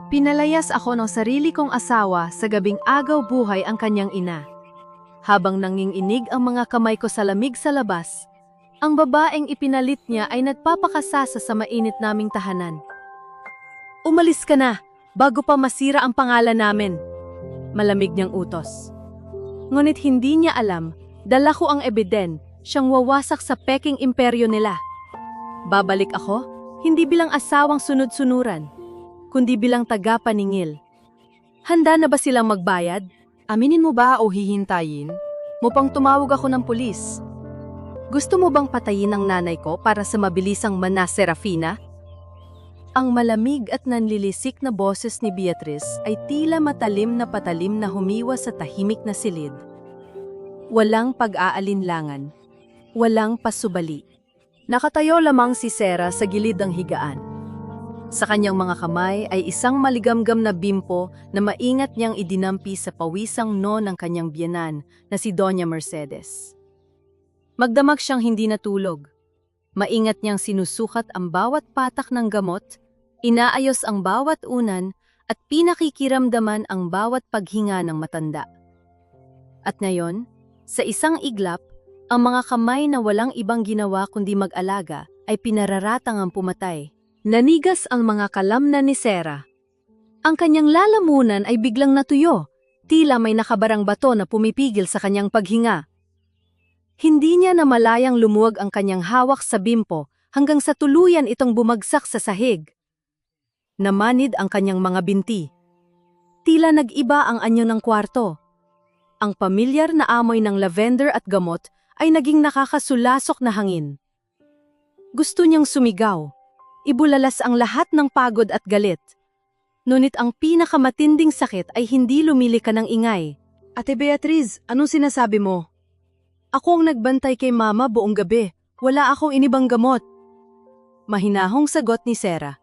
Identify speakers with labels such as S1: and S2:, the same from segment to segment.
S1: Pinalayas ako ng sarili kong asawa sa gabing agaw buhay ang kanyang ina. Habang nanginginig ang mga kamay ko sa lamig sa labas, ang babaeng ipinalit niya ay nagpapakasasa sa mainit naming tahanan. Umalis ka na, bago pa masira ang pangalan namin. Malamig niyang utos. Ngunit hindi niya alam, dala ko ang ebiden, siyang wawasak sa peking imperyo nila. Babalik ako, hindi bilang asawang sunod-sunuran, kundi bilang tagapaningil. Handa na ba silang magbayad? Aminin mo ba o hihintayin? Mupang tumawag ako ng pulis. Gusto mo bang patayin ang nanay ko para sa mabilisang Manas Serafina? Ang malamig at nanlilisik na boses ni Beatrice ay tila matalim na patalim na humiwas sa tahimik na silid. Walang pag-aalinlangan. Walang pasubali. Nakatayo lamang si Sarah sa gilid ng higaan. Sa kanyang mga kamay ay isang maligamgam na bimpo na maingat niyang idinampi sa pawisang no ng kanyang biyenan na si Doña Mercedes. Magdamag siyang hindi natulog. Maingat niyang sinusukat ang bawat patak ng gamot, inaayos ang bawat unan at pinakikiramdaman ang bawat paghinga ng matanda. At ngayon, sa isang iglap, ang mga kamay na walang ibang ginawa kundi mag-alaga ay pinararatang ang pumatay. Nanigas ang mga kalamnan ni Sarah. Ang kanyang lalamunan ay biglang natuyo, tila may nakabarang bato na pumipigil sa kanyang paghinga. Hindi niya namalayang lumuwag ang kanyang hawak sa bimpo hanggang sa tuluyan itong bumagsak sa sahig. Namanid ang kanyang mga binti. Tila nag-iba ang anyo ng kwarto. Ang pamilyar na amoy ng lavender at gamot ay naging nakakasulasok na hangin. Gusto niyang sumigaw. Ibulalas ang lahat ng pagod at galit. Ngunit ang pinakamatinding sakit ay hindi lumili ka ng ingay. Ate Beatriz, anong sinasabi mo? Ako ang nagbantay kay Mama buong gabi. Wala akong inibang gamot. Mahinahong sagot ni Sarah.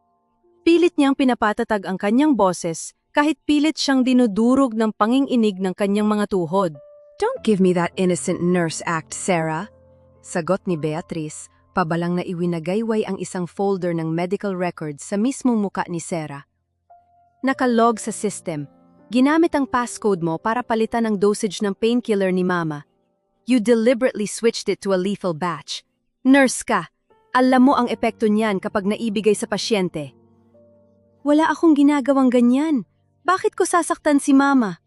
S1: Pilit niyang pinapatatag ang kanyang boses kahit pilit siyang dinudurog ng panginginig ng kanyang mga tuhod.
S2: Don't give me that innocent nurse act, Sarah. Sagot ni Beatrice. Pabalang na iwinagayway ang isang folder ng medical records sa mismong muka ni Sarah. Nakalog sa system. Ginamit ang passcode mo para palitan ang dosage ng painkiller ni Mama. You deliberately switched it to a lethal batch. Nurse ka. Alam mo ang epekto niyan kapag naibigay sa pasyente. Wala akong ginagawang ganyan. Bakit ko sasaktan si Mama?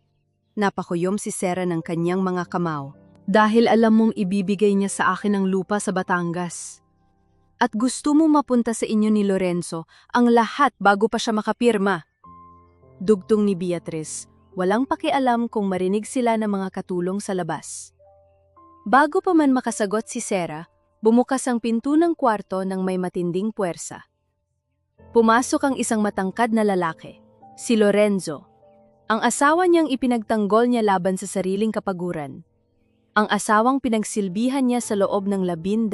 S2: Napakuyom si Sarah ng kanyang mga kamao. Dahil alam mong ibibigay niya sa akin ang lupa sa Batangas. At gusto mo mapunta sa inyo ni Lorenzo ang lahat bago pa siya makapirma. Dugtong ni Beatrice, walang pakialam kung marinig sila ng mga katulong sa labas. Bago pa man makasagot si Sarah, bumukas ang pinto ng kwarto ng may matinding puwersa. Pumasok ang isang matangkad na lalaki, si Lorenzo. Ang asawa niyang ipinagtanggol niya laban sa sariling kapaguran. Ang asawang pinagsilbihan niya sa loob ng 12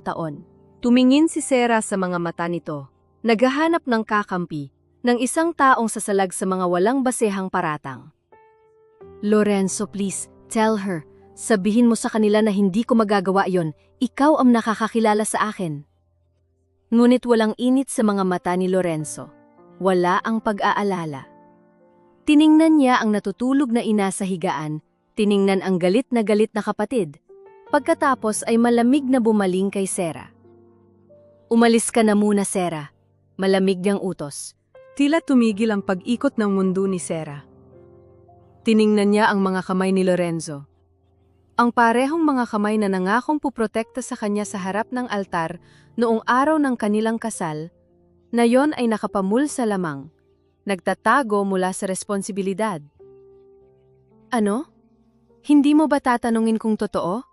S2: taon. Tumingin si Sarah sa mga mata nito, naghahanap ng kakampi, ng isang taong sasalag sa mga walang basehang paratang. Lorenzo, please, tell her. Sabihin mo sa kanila na hindi ko magagawa yon. Ikaw ang nakakakilala sa akin. Ngunit walang init sa mga mata ni Lorenzo. Wala ang pag-aalala. Tiningnan niya ang natutulog na ina sa higaan. Tiningnan ang galit na kapatid. Pagkatapos ay malamig na bumaling kay Sarah. Umalis ka na muna, Sarah. Malamig niyang utos. Tila tumigil ang pag-ikot ng mundo ni Sarah. Tiningnan niya ang mga kamay ni Lorenzo. Ang parehong mga kamay na nangakong puprotekta sa kanya sa harap ng altar noong araw ng kanilang kasal, na yon ay nakapamulsa lamang, nagtatago mula sa responsibilidad. Ano? Hindi mo ba tatanungin kung totoo?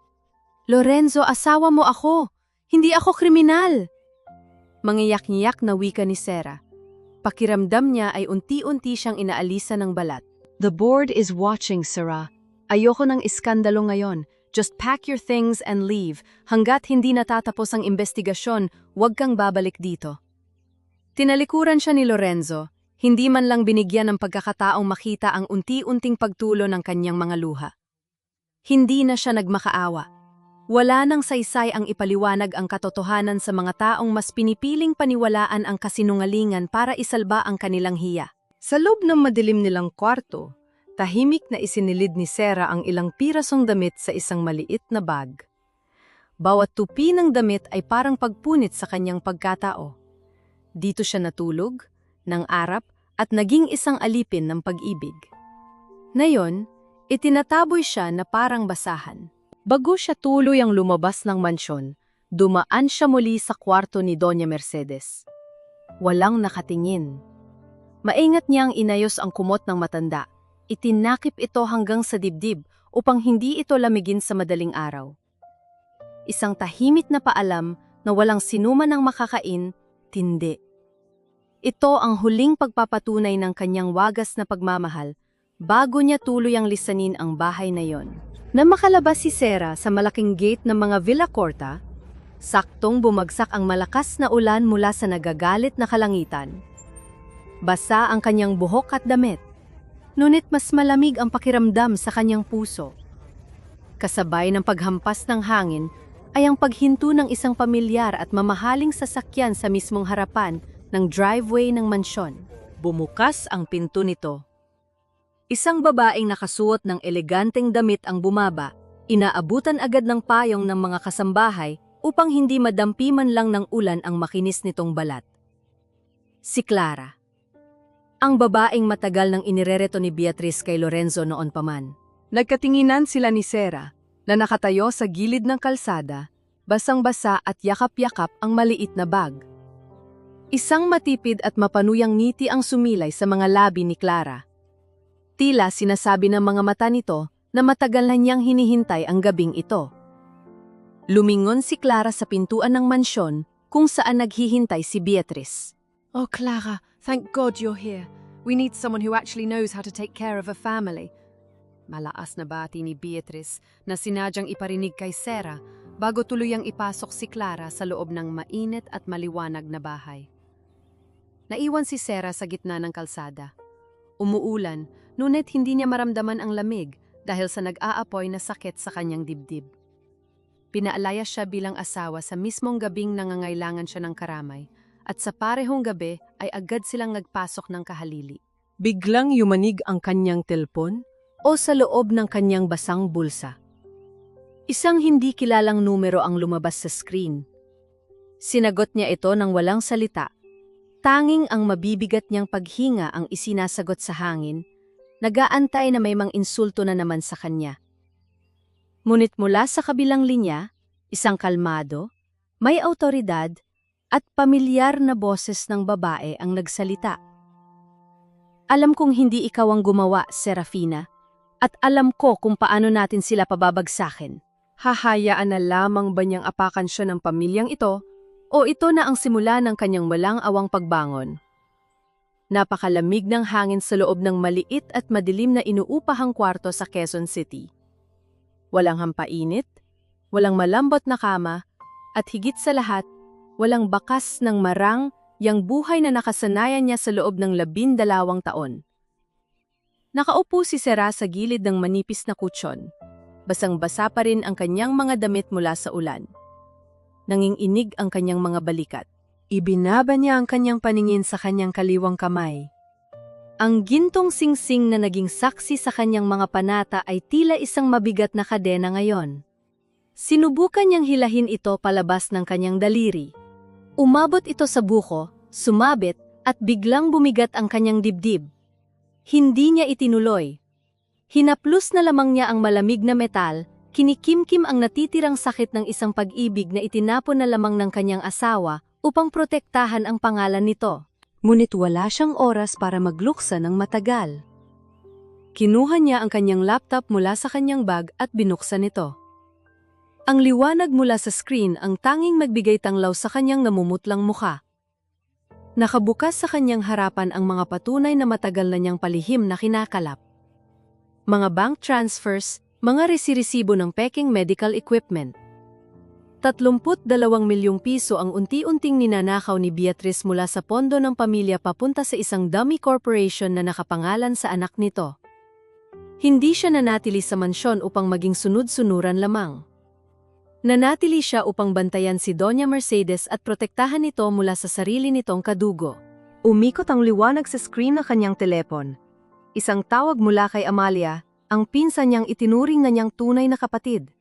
S2: Lorenzo, asawa mo ako. Hindi ako kriminal. Mangiyak-ngiyak na wika ni Sarah. Pakiramdam niya ay unti-unti siyang inaalisa ng balat. The board is watching, Sarah. Ayoko ng iskandalo ngayon. Just pack your things and leave. Hanggat hindi natatapos ang investigasyon, huwag kang babalik dito. Tinalikuran siya ni Lorenzo. Hindi man lang binigyan ng pagkakataong makita ang unti-unting pagtulo ng kanyang mga luha. Hindi na siya nagmakaawa. Wala nang saysay ang ipaliwanag ang katotohanan sa mga taong mas pinipiling paniwalaan ang kasinungalingan para isalba ang kanilang hiya. Sa loob ng madilim nilang kwarto, tahimik na isinilid ni Sarah ang ilang pirasong damit sa isang maliit na bag. Bawat tupi ng damit ay parang pagpunit sa kanyang pagkatao. Dito siya natulog, nang arap, at naging isang alipin ng pag-ibig. Ngayon, itinataboy siya na parang basahan. Bago siya tuluyang lumabas ng mansyon, dumaan siya muli sa kwarto ni Doña Mercedes. Walang nakatingin. Maingat niyang inayos ang kumot ng matanda. Itinakip ito hanggang sa dibdib upang hindi ito lamigin sa madaling araw. Isang tahimik na paalam na walang sinuman ang makakain, tindi. Ito ang huling pagpapatunay ng kanyang wagas na pagmamahal bago niya tuluyang lisanin ang bahay na yon. Nang makalabas si Sarah sa malaking gate ng mga Villa Corta, saktong bumagsak ang malakas na ulan mula sa nagagalit na kalangitan. Basa ang kanyang buhok at damit, ngunit mas malamig ang pakiramdam sa kanyang puso. Kasabay ng paghampas ng hangin ay ang paghinto ng isang pamilyar at mamahaling sasakyan sa mismong harapan ng driveway ng mansyon. Bumukas ang pinto nito. Isang babaeng nakasuot ng eleganteng damit ang bumaba, inaabutan agad ng payong ng mga kasambahay upang hindi madampi man lang ng ulan ang makinis nitong balat. Si Clara. Ang babaeng matagal nang inirereto ni Beatrice kay Lorenzo noon pa man. Nagkatinginan sila ni Sarah na nakatayo sa gilid ng kalsada, basang-basa at yakap-yakap ang maliit na bag. Isang matipid at mapanuyang ngiti ang sumilay sa mga labi ni Clara. Tila sinasabi ng mga mata nito na matagal na niyang hinihintay ang gabing ito. Lumingon si Clara sa pintuan ng mansyon kung saan naghihintay si Beatrice.
S3: Oh, Clara, thank God you're here. We need someone who actually knows how to take care of a family. Malaas na bati ni Beatrice na sinadyang iparinig kay Sarah bago tuluyang ipasok si Clara sa loob ng mainit at maliwanag na bahay. Naiwan si Sarah sa gitna ng kalsada. Umuulan, ngunit hindi niya maramdaman ang lamig dahil sa nag-aapoy na sakit sa kanyang dibdib. Pinaalaya siya bilang asawa sa mismong gabing nangangailangan siya ng karamay, at sa parehong gabi ay agad silang nagpasok ng kahalili.
S2: Biglang yumanig ang kanyang telpon o sa loob ng kanyang basang bulsa. Isang hindi kilalang numero ang lumabas sa screen. Sinagot niya ito ng walang salita. Tanging ang mabibigat niyang paghinga ang isinasagot sa hangin, nag-aantay na may mang insulto na naman sa kanya. Ngunit mula sa kabilang linya, isang kalmado, may awtoridad, at pamilyar na boses ng babae ang nagsalita. Alam kong hindi ikaw ang gumawa, Serafina, at alam ko kung paano natin sila pababagsakin. Hahayaan na lamang ba niyang apakan siya ng pamilyang ito, o ito na ang simula ng kanyang walang awang pagbangon? Napakalamig ng hangin sa loob ng maliit at madilim na inuupahang kwarto sa Quezon City. Walang hampainit, walang malambot na kama, at higit sa lahat, walang bakas ng marang yang buhay na nakasanayan niya sa loob ng 12 taon. Nakaupo si Sarah sa gilid ng manipis na kutsyon. Basang-basa pa rin ang kanyang mga damit mula sa ulan. Nanginginig ang kanyang mga balikat. Ibinaba niya ang kanyang paningin sa kanyang kaliwang kamay. Ang gintong singsing na naging saksi sa kanyang mga panata ay tila isang mabigat na kadena ngayon. Sinubukan niyang hilahin ito palabas ng kanyang daliri. Umabot ito sa buko, sumabit, at biglang bumigat ang kanyang dibdib. Hindi niya itinuloy. Hinaplos na lamang niya ang malamig na metal, kinikimkim ang natitirang sakit ng isang pag-ibig na itinapon na lamang ng kanyang asawa upang protektahan ang pangalan nito. Ngunit wala siyang oras para magluksa ng matagal. Kinuha niya ang kanyang laptop mula sa kanyang bag at binuksan ito. Ang liwanag mula sa screen ang tanging magbigay tanglaw sa kanyang namumutlang mukha. Nakabukas sa kanyang harapan ang mga patunay na matagal na niyang palihim na kinakalap. Mga bank transfers, mga resiresibo ng peking medical equipment. 32 milyong piso ang unti-unting ninanakaw ni Beatrice mula sa pondo ng pamilya papunta sa isang dummy corporation na nakapangalan sa anak nito. Hindi siya nanatili sa mansyon upang maging sunod-sunuran lamang. Nanatili siya upang bantayan si Doña Mercedes at protektahan ito mula sa sarili nitong kadugo. Umikot ang liwanag sa screen ng kanyang telepon. Isang tawag mula kay Amalia, ang pinsan niyang itinuring na niyang tunay na kapatid.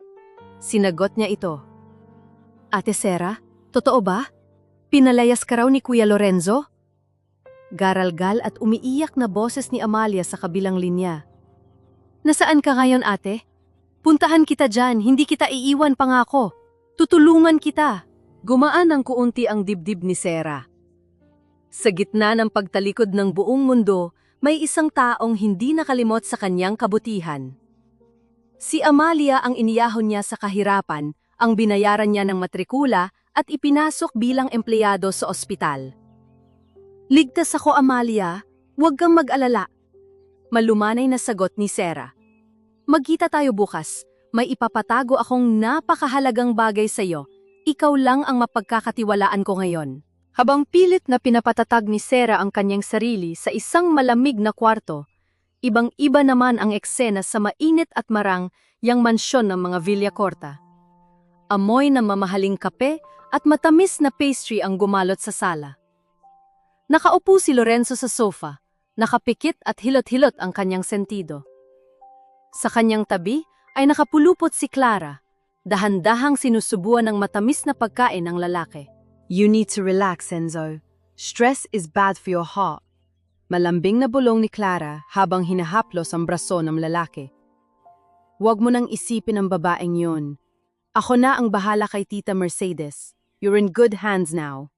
S2: Sinagot niya ito. Ate Sera, totoo ba? Pinalayas ka raw ni Kuya Lorenzo? Garalgal at umiiyak na boses ni Amalia sa kabilang linya. Nasaan ka ngayon, ate? Puntahan kita dyan, hindi kita iiwan pangako. Tutulungan kita. Gumaan ng kuunti ang dibdib ni Sera. Sa gitna ng pagtalikod ng buong mundo, may isang taong hindi nakalimot sa kanyang kabutihan. Si Amalia ang iniyahon niya sa kahirapan, ang binayaran niya ng matrikula at ipinasok bilang empleyado sa ospital. Ligtas ako, Amalia. Huwag kang mag-alala. Malumanay na sagot ni Sera. Magkita tayo bukas. May ipapatago akong napakahalagang bagay sa iyo. Ikaw lang ang mapagkakatiwalaan ko ngayon. Habang pilit na pinapatatag ni Sera ang kanyang sarili sa isang malamig na kwarto, ibang-iba naman ang eksena sa mainit at marang yang mansyon ng mga Villacorta. Amoy ng mamahaling kape at matamis na pastry ang gumalot sa sala. Nakaupo si Lorenzo sa sofa, nakapikit at hilot-hilot ang kanyang sentido. Sa kanyang tabi ay nakapulupot si Clara, dahan-dahang sinusubuan ng matamis na pagkain ng lalaki. You need to relax, Enzo. Stress is bad for your heart. Malambing na bulong ni Clara habang hinahaplos ang braso ng lalaki. Huwag mo nang isipin ang babaeng yun. Ako na ang bahala kay Tita Mercedes. You're in good hands now.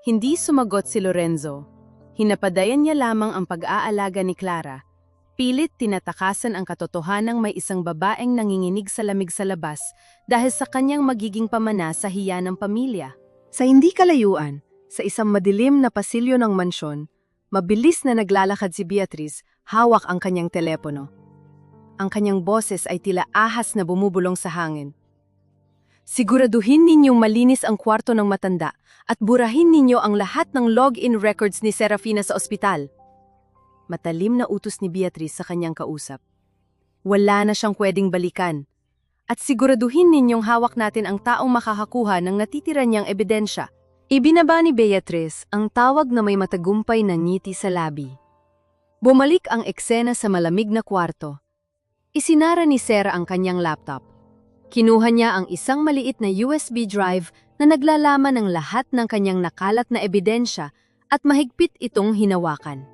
S2: Hindi sumagot si Lorenzo. Hinapadayan niya lamang ang pag-aalaga ni Clara. Pilit tinatakasan ang katotohanang may isang babaeng nanginginig sa lamig sa labas dahil sa kanyang magiging pamana sa hiya ng pamilya. Sa hindi kalayuan, sa isang madilim na pasilyo ng mansyon, mabilis na naglalakad si Beatrice, hawak ang kanyang telepono. Ang kanyang boses ay tila ahas na bumubulong sa hangin. Siguraduhin ninyong malinis ang kwarto ng matanda at burahin ninyo ang lahat ng login records ni Serafina sa ospital. Matalim na utos ni Beatrice sa kanyang kausap. Wala na siyang pwedeng balikan. At siguraduhin ninyong hawak natin ang taong makakakuha ng natitira niyang ebidensya. Ibinaba ni Beatrice ang tawag na may matagumpay na ngiti sa labi. Bumalik ang eksena sa malamig na kwarto. Isinara ni Sera ang kanyang laptop. Kinuha niya ang isang maliit na USB drive na naglalaman ng lahat ng kanyang nakalat na ebidensya at mahigpit itong hinawakan.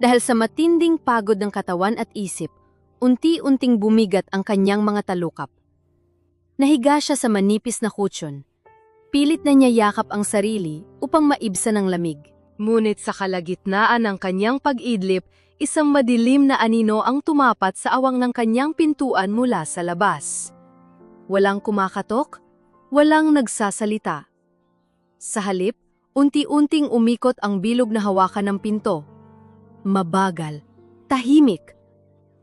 S2: Dahil sa matinding pagod ng katawan at isip, unti-unting bumigat ang kanyang mga talukap. Nahiga siya sa manipis na kutsyon. Pilit na niya yakap ang sarili upang maibsan ng lamig. Ngunit sa kalagitnaan ng kanyang pag-idlip, isang madilim na anino ang tumapat sa awang ng kanyang pintuan mula sa labas. Walang kumakatok, walang nagsasalita. Sa halip, unti-unting umikot ang bilog na hawakan ng pinto. Mabagal, tahimik.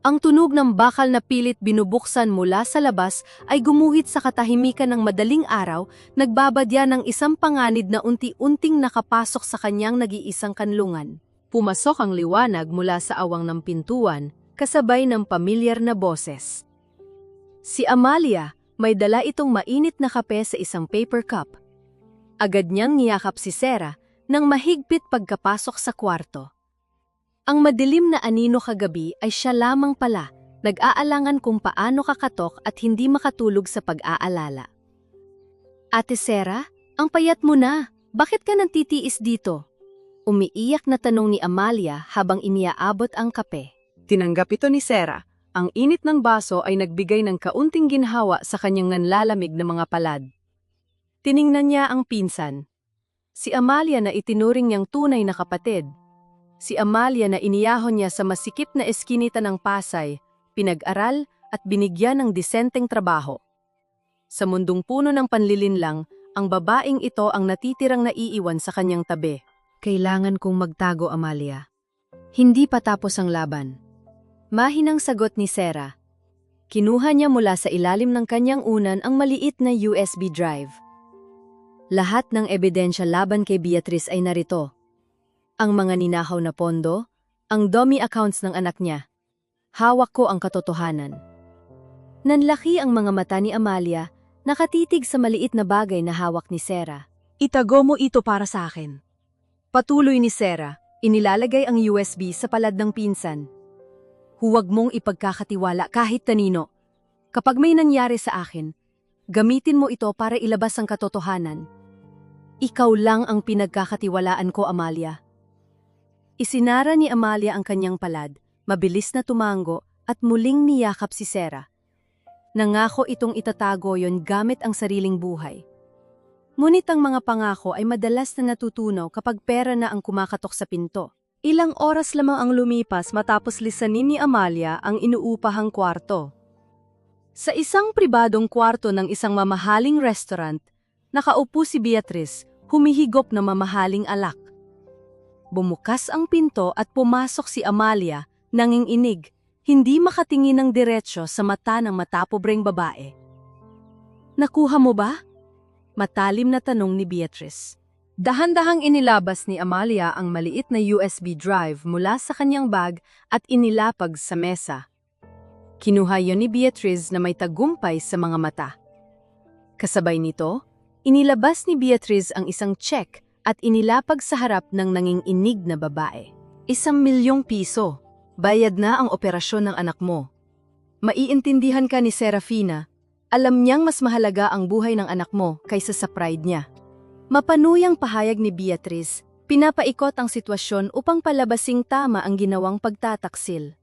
S2: Ang tunog ng bakal na pilit binubuksan mula sa labas ay gumuhit sa katahimikan ng madaling araw, nagbabadya ng isang panganib na unti-unting nakapasok sa kanyang nag-iisang kanlungan. Pumasok ang liwanag mula sa awang ng pintuan, kasabay ng pamilyar na boses. Si Amalia, may dala itong mainit na kape sa isang paper cup. Agad niyang niyakap si Sera nang mahigpit pagkapasok sa kwarto. Ang madilim na anino kagabi ay siya lamang pala, nag-aalangan kung paano kakatok at hindi makatulog sa pag-aalala. Ate Sera, ang payat mo na. Bakit ka nantitiis dito? Umiiyak na tanong ni Amalia habang iniaabot ang kape.
S4: Tinanggap ito ni Sera. Ang init ng baso ay nagbigay ng kaunting ginhawa sa kanyang nanlalamig na mga palad.
S2: Tiningnan niya ang pinsan. Si Amalia na itinuring niyang tunay na kapatid. Si Amalia na iniyahon niya sa masikip na eskinita ng Pasay, pinag-aral at binigyan ng disenteng trabaho. Sa mundong puno ng panlilinlang, ang babaeng ito ang natitirang naiiwan sa kanyang tabi. Kailangan kong magtago, Amalia. Hindi pa tapos ang laban. Mahinang sagot ni Sera. Kinuha niya mula sa ilalim ng kanyang unan ang maliit na USB drive. Lahat ng ebidensya laban kay Beatrice ay narito. Ang mga ninahaw na pondo, ang dummy accounts ng anak niya. Hawak ko ang katotohanan. Nanlaki ang mga mata ni Amalia, nakatitig sa maliit na bagay na hawak ni Sera.
S4: Itago mo ito para sa akin.
S2: Patuloy ni Sarah, inilalagay ang USB sa palad ng pinsan. Huwag mong ipagkakatiwala kahit kanino. Kapag may nangyari sa akin, gamitin mo ito para ilabas ang katotohanan. Ikaw lang ang pinagkakatiwalaan ko, Amalia. Isinara ni Amalia ang kanyang palad, mabilis na tumango at muling niyakap si Sarah. Nangako itong itatago yon gamit ang sariling buhay. Ngunit ang mga pangako ay madalas na natutunaw kapag pera na ang kumakatok sa pinto. Ilang oras lamang ang lumipas matapos lisanin ni Amalia ang inuupahang kwarto. Sa isang pribadong kwarto ng isang mamahaling restaurant, nakaupo si Beatrice, humihigop na mamahaling alak. Bumukas ang pinto at pumasok si Amalia, nanginginig, hindi makatingin ng diretsyo sa mata ng matapobreng babae. Nakuha mo ba? Matalim na tanong ni Beatrice. Dahan-dahang inilabas ni Amalia ang maliit na USB drive mula sa kanyang bag at inilapag sa mesa. Kinuha yon ni Beatrice na may tagumpay sa mga mata. Kasabay nito, inilabas ni Beatrice ang isang check at inilapag sa harap ng nanginginig na babae. 1,000,000 piso. Bayad na ang operasyon ng anak mo. Maiintindihan ka ni Serafina. Alam niyang mas mahalaga ang buhay ng anak mo kaysa sa pride niya. Mapanuyang pahayag ni Beatrice, pinapaikot ang sitwasyon upang palabasing tama ang ginawang pagtataksil.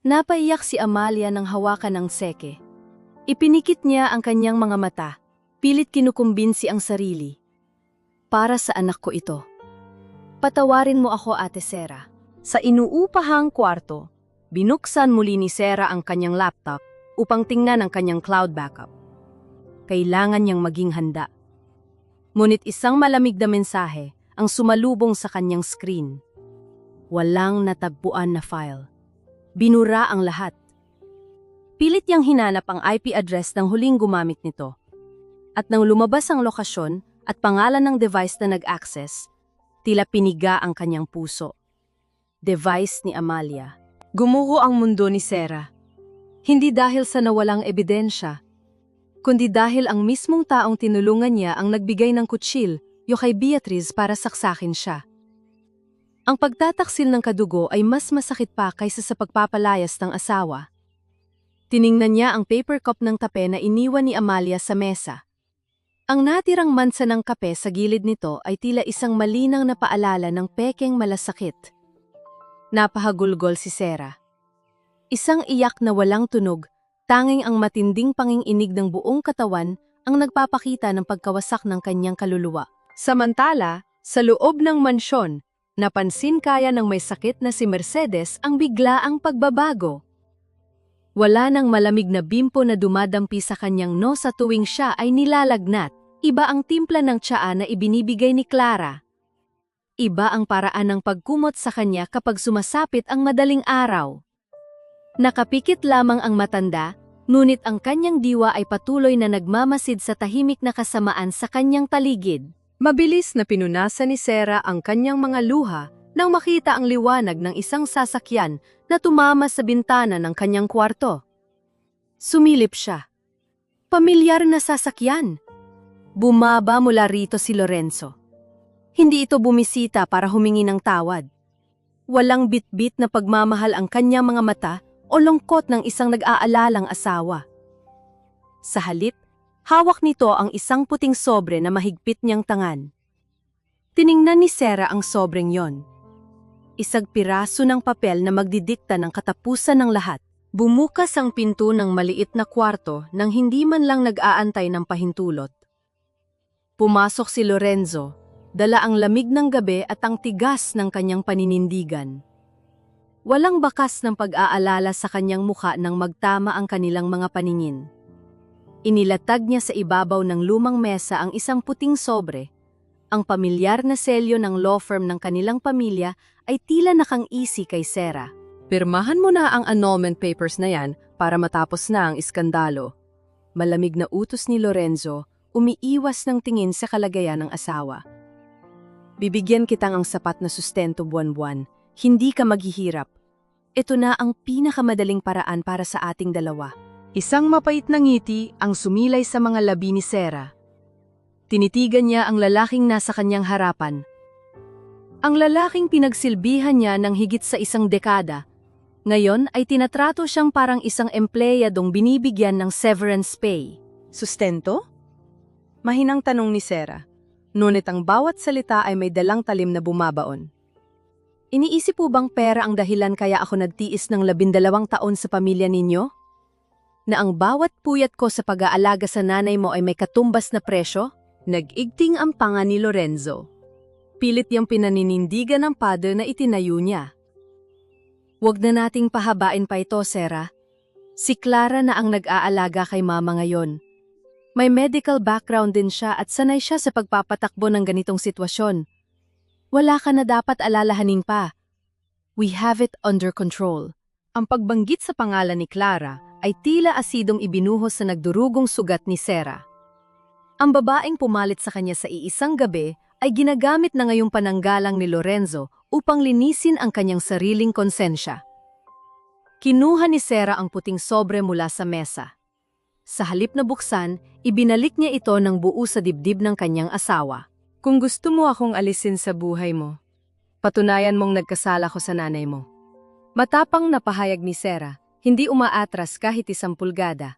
S2: Napaiyak si Amalia nang hawakan ng seke. Ipinikit niya ang kanyang mga mata, pilit kinukumbinsi ang sarili. Para sa anak ko ito. Patawarin mo ako, Ate Sarah. Sa inuupahang kwarto, binuksan muli ni Sarah ang kanyang laptop upang tingnan ang kanyang cloud backup. Kailangan niyang maging handa. Ngunit isang malamig na mensahe ang sumalubong sa kanyang screen. Walang natagpuan na file. Binura ang lahat. Pilit niyang hinanap ang IP address ng huling gumamit nito. At nang lumabas ang lokasyon at pangalan ng device na nag-access, tila piniga ang kanyang puso. Device ni Amalia. Gumuho ang mundo ni Sarah. Hindi dahil sa nawalang ebidensya, kundi dahil ang mismong taong tinulungan niya ang nagbigay ng kutsil, kay Beatrice para saksakin siya. Ang pagtataksil ng kadugo ay mas masakit pa kaysa sa pagpapalayas ng asawa. Tiningnan niya ang paper cup ng kape na iniwan ni Amalia sa mesa. Ang natirang mansa ng kape sa gilid nito ay tila isang malinang na paalala ng pekeng malasakit. Napahagulgol si Sarah. Isang iyak na walang tunog, tanging ang matinding panginginig ng buong katawan ang nagpapakita ng pagkawasak ng kanyang kaluluwa. Samantala, sa loob ng mansyon, napansin kaya ng may sakit na si Mercedes ang biglaang pagbabago. Wala nang malamig na bimpo na dumadampi sa kanyang noo sa tuwing siya ay nilalagnat. Iba ang timpla ng tsaa na ibinibigay ni Clara. Iba ang paraan ng pagkumot sa kanya kapag sumasapit ang madaling araw. Nakapikit lamang ang matanda, ngunit ang kanyang diwa ay patuloy na nagmamasid sa tahimik na kasamaan sa kanyang paligid. Mabilis na pinunasan ni Sarah ang kanyang mga luha nang makita ang liwanag ng isang sasakyan na tumama sa bintana ng kanyang kwarto. Sumilip siya. Pamilyar na sasakyan. Bumaba mula rito si Lorenzo. Hindi ito bumisita para humingi ng tawad. Walang bitbit na pagmamahal ang kanyang mga mata o lungkot ng isang nag-aalalang asawa. Sa halip, hawak nito ang isang puting sobre na mahigpit niyang tangan. Tiningnan ni Sarah ang sobreng yon. Isang piraso ng papel na magdidikta ng katapusan ng lahat. Bumukas ang pinto ng maliit na kwarto nang hindi man lang nag-aantay ng pahintulot. Pumasok si Lorenzo, dala ang lamig ng gabi at ang tigas ng kanyang paninindigan. Walang bakas ng pag-aalala sa kanyang mukha nang magtama ang kanilang mga paningin. Inilatag niya sa ibabaw ng lumang mesa ang isang puting sobre. Ang pamilyar na selyo ng law firm ng kanilang pamilya ay tila nakang-isi kay Sarah.
S4: Pirmahan mo na ang annulment papers na yan para matapos na ang iskandalo. Malamig na utos ni Lorenzo, umiiwas ng tingin sa kalagayan ng asawa. Bibigyan kitang ang sapat na sustento buwan-buwan. Hindi ka maghihirap. Ito na ang pinakamadaling paraan para sa ating dalawa. Isang mapait na ngiti ang sumilay sa mga labi ni Sarah. Tinitigan niya ang lalaking nasa kanyang harapan.
S1: Ang lalaking pinagsilbihan niya ng higit sa 1 dekada, ngayon ay tinatrato siyang parang isang empleyadong binibigyan ng severance pay.
S4: Sustento? Mahinang tanong ni Sarah. Ngunit ang bawat salita ay may dalang talim na bumabaon. Iniisip po bang pera ang dahilan kaya ako nagtiis ng 12 taon sa pamilya ninyo? Na ang bawat puyat ko sa pag-aalaga sa nanay mo ay may katumbas na presyo? Nag-igting ang panga ni Lorenzo. Pilit niyang pinaninindigan ng father na itinayo niya. Huwag na nating pahabain pa ito, Sarah. Si Clara na ang nag-aalaga kay mama ngayon. May medical background din siya at sanay siya sa pagpapatakbo ng ganitong sitwasyon. Wala ka na dapat alalahanin pa. We have it under control. Ang pagbanggit sa pangalan ni Clara ay tila asidong ibinuhos sa nagdurugong sugat ni Sarah. Ang babaeng pumalit sa kanya sa iisang gabi ay ginagamit na ngayong pananggalang ni Lorenzo upang linisin ang kanyang sariling konsensya. Kinuha ni Sarah ang puting sobre mula sa mesa. Sa halip na buksan, ibinalik niya ito ng buo sa dibdib ng kanyang asawa. Kung gusto mo akong alisin sa buhay mo, patunayan mong nagkasala ko sa nanay mo. Matapang na pahayag ni Sarah, hindi umaatras kahit 1 pulgada.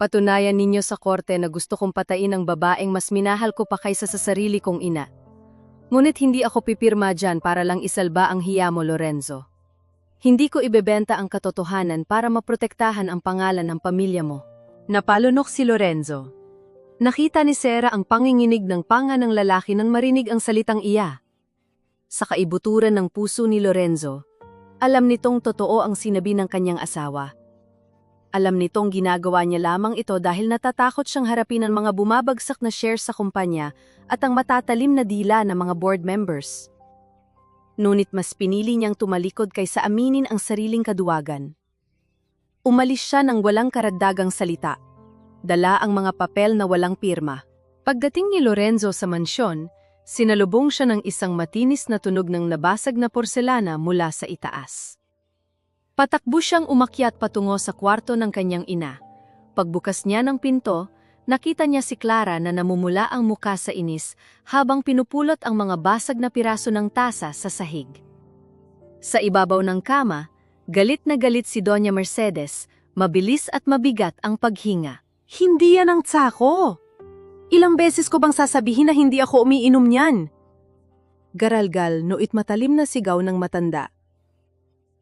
S4: Patunayan ninyo sa korte na gusto kong patain ang babaeng mas minahal ko pa kaysa sa sarili kong ina. Ngunit hindi ako pipirma dyan para lang isalba ang hiya mo, Lorenzo. Hindi ko ibebenta ang katotohanan para maprotektahan ang pangalan ng pamilya mo. Napalunok si Lorenzo. Nakita ni Sarah ang panginginig ng panga ng lalaki nang marinig ang salitang iya. Sa kaibuturan ng puso ni Lorenzo, alam nitong totoo ang sinabi ng kanyang asawa. Alam nitong ginagawa niya lamang ito dahil natatakot siyang harapin ang mga bumabagsak na shares sa kumpanya at ang matatalim na dila ng mga board members. Ngunit mas pinili niyang tumalikod kaysa aminin ang sariling kaduwagan. Umalis siya ng walang karagdagang salita. Dala ang mga papel na walang pirma. Pagdating ni Lorenzo sa mansyon, sinalubong siya ng isang matinis na tunog ng nabasag na porselana mula sa itaas. Patakbo siyang umakyat patungo sa kwarto ng kanyang ina. Pagbukas niya ng pinto, nakita niya si Clara na namumula ang muka sa inis habang pinupulot ang mga basag na piraso ng tasa sa sahig. Sa ibabaw ng kama, galit na galit si Doña Mercedes, mabilis at mabigat ang paghinga. Hindi yan ang tsako! Ilang beses ko bang sasabihin na hindi ako umiinom niyan? Garalgal, noit matalim na sigaw ng matanda.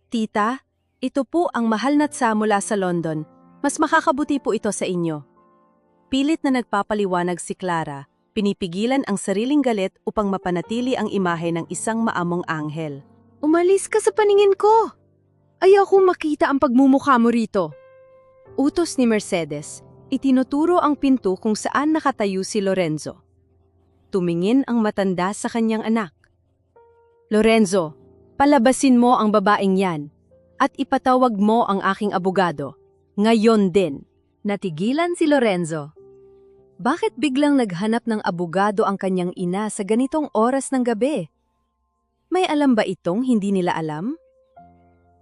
S4: Tita, ito po ang mahal na tsa mula sa London. Mas makakabuti po ito sa inyo. Pilit na nagpapaliwanag si Clara, pinipigilan ang sariling galit upang mapanatili ang imahe ng isang maamong anghel. Umalis ka sa paningin ko! Ayaw kong makita ang pagmumukha mo rito. Utos ni Mercedes, itinuturo ang pinto kung saan nakatayo si Lorenzo. Tumingin ang matanda sa kanyang anak. Lorenzo, palabasin mo ang babaeng yan at ipatawag mo ang aking abogado. Ngayon din. Natigilan si Lorenzo. Bakit biglang naghanap ng abogado ang kanyang ina sa ganitong oras ng gabi? May alam ba itong hindi nila alam?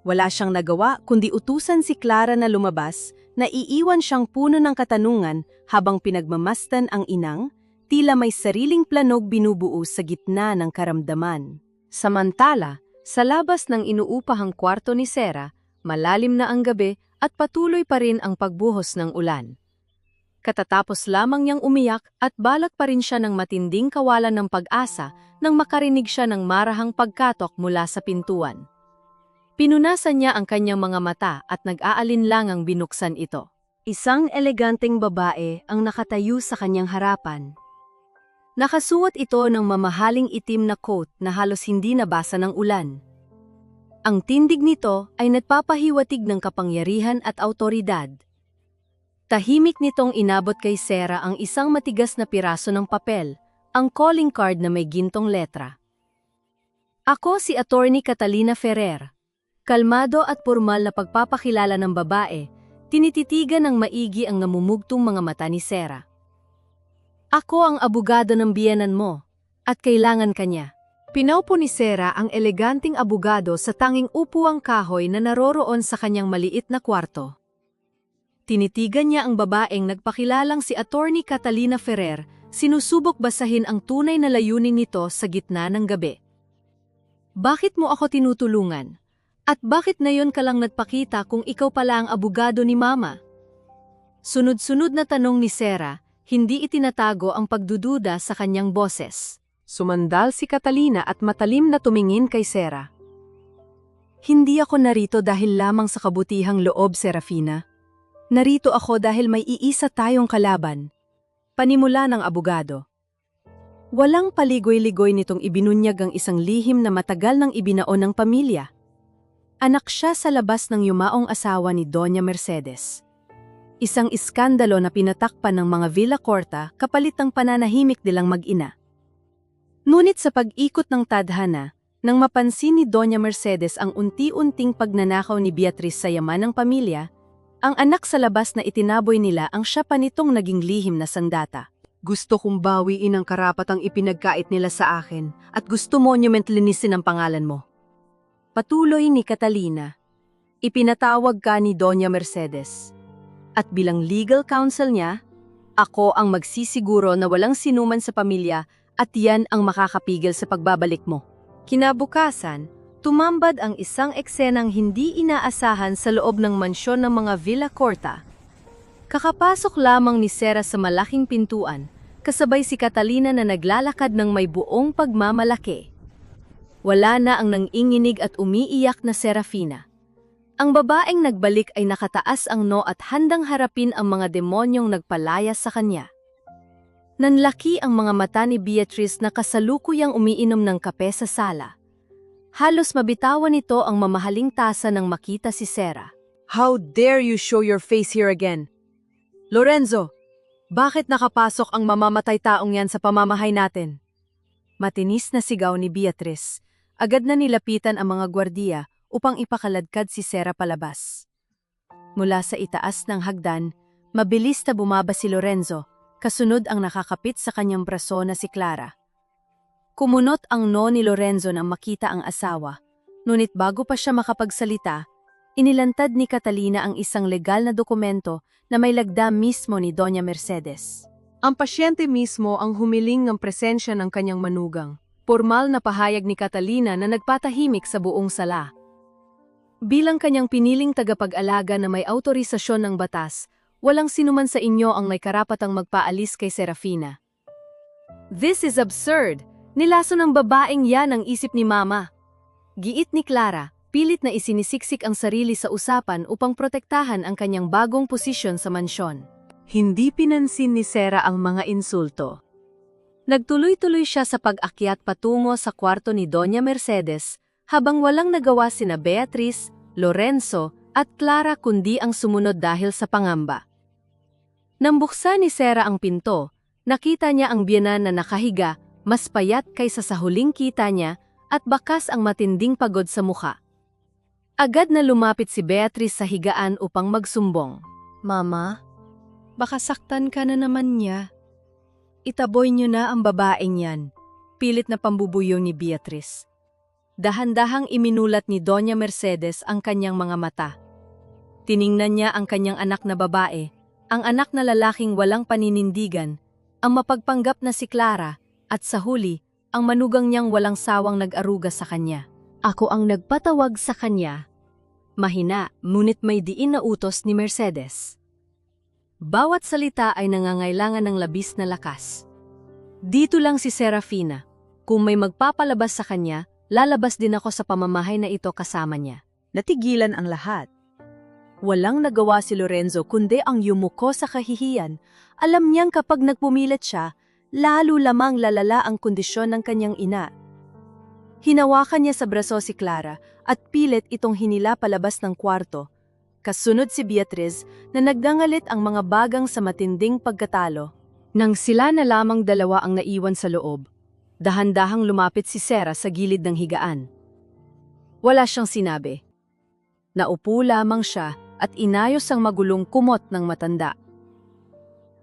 S4: Wala siyang nagawa kundi utusan si Clara na lumabas, na iiwan siyang puno ng katanungan habang pinagmamastan ang inang, tila may sariling planog binubuo sa gitna ng karamdaman. Samantala, sa labas ng inuupahang kwarto ni Sarah, malalim na ang gabi at patuloy pa rin ang pagbuhos ng ulan. Katatapos lamang niyang umiyak at balak pa rin siya ng matinding kawalan ng pag-asa nang makarinig siya ng marahang pagkatok mula sa pintuan. Pinunasan niya ang kanyang mga mata at nag-aalinlangang binuksan ito. Isang eleganteng babae ang nakatayo sa kanyang harapan. Nakasuot ito ng mamahaling itim na coat na halos hindi nabasa ng ulan. Ang tindig nito ay nagpapahiwatig ng kapangyarihan at awtoridad. Tahimik nitong inabot kay Sarah ang isang matigas na piraso ng papel, ang calling card na may gintong letra. Ako si Attorney Catalina Ferrer. Kalmado at pormal na pagpapakilala ng babae, tinititigan ng maigi ang namumugtong mga mata ni Sarah. Ako ang abogado ng biyenan mo, at kailangan kanya. Pinaupo ni Sarah ang eleganting abogado sa tanging upuang kahoy na naroroon sa kanyang maliit na kwarto. Tinitigan niya ang babaeng nagpakilalang si Attorney Catalina Ferrer, sinusubok basahin ang tunay na layunin nito sa gitna ng gabi.
S1: Bakit mo ako tinutulungan? At bakit ngayon ka lang nagpakita kung ikaw pala ang abogado ni Mama? Sunod-sunod na tanong ni Sarah, hindi itinatago ang pagdududa sa kanyang boses.
S4: Sumandal si Catalina at matalim na tumingin kay Sarah. Hindi ako narito dahil lamang sa kabutihang loob, Serafina. Narito ako dahil may iisa tayong kalaban. Panimula ng abogado. Walang paligoy-ligoy nitong ibinunyag ang isang lihim na matagal nang ibinaon ng pamilya. Anak siya sa labas ng yumaong asawa ni Doña Mercedes. Isang iskandalo na pinatakpan ng mga Villa Corta kapalit ng pananahimik nilang mag-ina. Ngunit sa pag-ikot ng tadhana, nang mapansin ni Doña Mercedes ang unti-unting pagnanakaw ni Beatriz sa yaman ng pamilya, ang anak sa labas na itinaboy nila ang siya pa nitong naging lihim na sandata. Gusto kong bawiin ang karapatang ipinagkait nila sa akin at gusto monument linisin ang pangalan mo. Patuloy ni Catalina. Ipinatawag ka ni Doña Mercedes. At bilang legal counsel niya, ako ang magsisiguro na walang sinuman sa pamilya at yan ang makakapigil sa pagbabalik mo. Kinabukasan, tumambad ang isang eksenang hindi inaasahan sa loob ng mansyon ng mga Villa Corta. Kakapasok lamang ni Sarah sa malaking pintuan, kasabay si Catalina na naglalakad ng may buong pagmamalaki. Wala na ang nanginginig at umiiyak na Serafina. Ang babaeng nagbalik ay nakataas ang noo at handang harapin ang mga demonyong nagpalayas sa kanya. Nanlaki ang mga mata ni Beatriz na kasalukuyang umiinom ng kape sa sala. Halos mabitawan nito ang mamahaling tasa nang makita si Sarah. How dare you show your face here again? Lorenzo, bakit nakapasok ang mamamatay taong yan sa pamamahay natin? Matinis na sigaw ni Beatriz. Agad na nilapitan ang mga gwardiya upang ipakaladkad si Sarah palabas. Mula sa itaas ng hagdan, mabilis na bumaba si Lorenzo, kasunod ang nakakapit sa kanyang braso na si Clara. Kumunot ang noo ni Lorenzo nang makita ang asawa, ngunit bago pa siya makapagsalita, inilantad ni Catalina ang isang legal na dokumento na may lagda mismo ni Doña Mercedes. Ang pasyente mismo ang humiling ng presensya ng kanyang manugang. Formal na pahayag ni Catalina na nagpatahimik sa buong sala. Bilang kanyang piniling tagapag-alaga na may autorisasyon ng batas, walang sinuman sa inyo ang may karapatang magpaalis kay Serafina. This is absurd! Nilaso ng babaeng yan ang isip ni Mama. Giit ni Clara, pilit na isinisiksik ang sarili sa usapan upang protektahan ang kanyang bagong posisyon sa mansyon. Hindi pinansin ni Sarah ang mga insulto. Nagtuloy-tuloy siya sa pag-akyat patungo sa kwarto ni Doña Mercedes, habang walang nagawa sina Beatriz, Lorenzo, at Clara kundi ang sumunod dahil sa pangamba. Nang buksan ni Sarah ang pinto, nakita niya ang biyenan na nakahiga, mas payat kaysa sa huling kita niya, at bakas ang matinding pagod sa mukha. Agad na lumapit si Beatriz sa higaan upang magsumbong. Mama, baka saktan ka na naman niya. Itaboy niyo na ang babaeng yan, pilit na pambubuyo ni Beatriz. Dahan-dahang iminulat ni Doña Mercedes ang kanyang mga mata. Tiningnan niya ang kanyang anak na babae, ang anak na lalaking walang paninindigan, ang mapagpanggap na si Clara, at sa huli, ang manugang niyang walang sawang nag-aruga sa kanya. Ako ang nagpatawag sa kanya. Mahina, ngunit may diin na utos ni Mercedes. Bawat salita ay nangangailangan ng labis na lakas. Dito lang si Serafina. Kung may magpapalabas sa kanya, lalabas din ako sa pamamahay na ito kasama niya.
S2: Natigilan ang lahat.
S4: Walang nagawa si Lorenzo kundi ang yumuko sa kahihiyan. Alam niyang kapag nagpumilit siya, lalo lamang lalala ang kondisyon ng kanyang ina. Hinawakan niya sa braso si Clara at pilit itong hinila palabas ng kwarto. Kasunod si Beatriz na naggangalit ang mga bagang sa matinding pagkatalo. Nang sila na lamang dalawa ang naiwan sa loob, dahan-dahang lumapit si Sarah sa gilid ng higaan. Wala siyang sinabi. Naupo lamang siya at inayos ang magulong kumot ng matanda.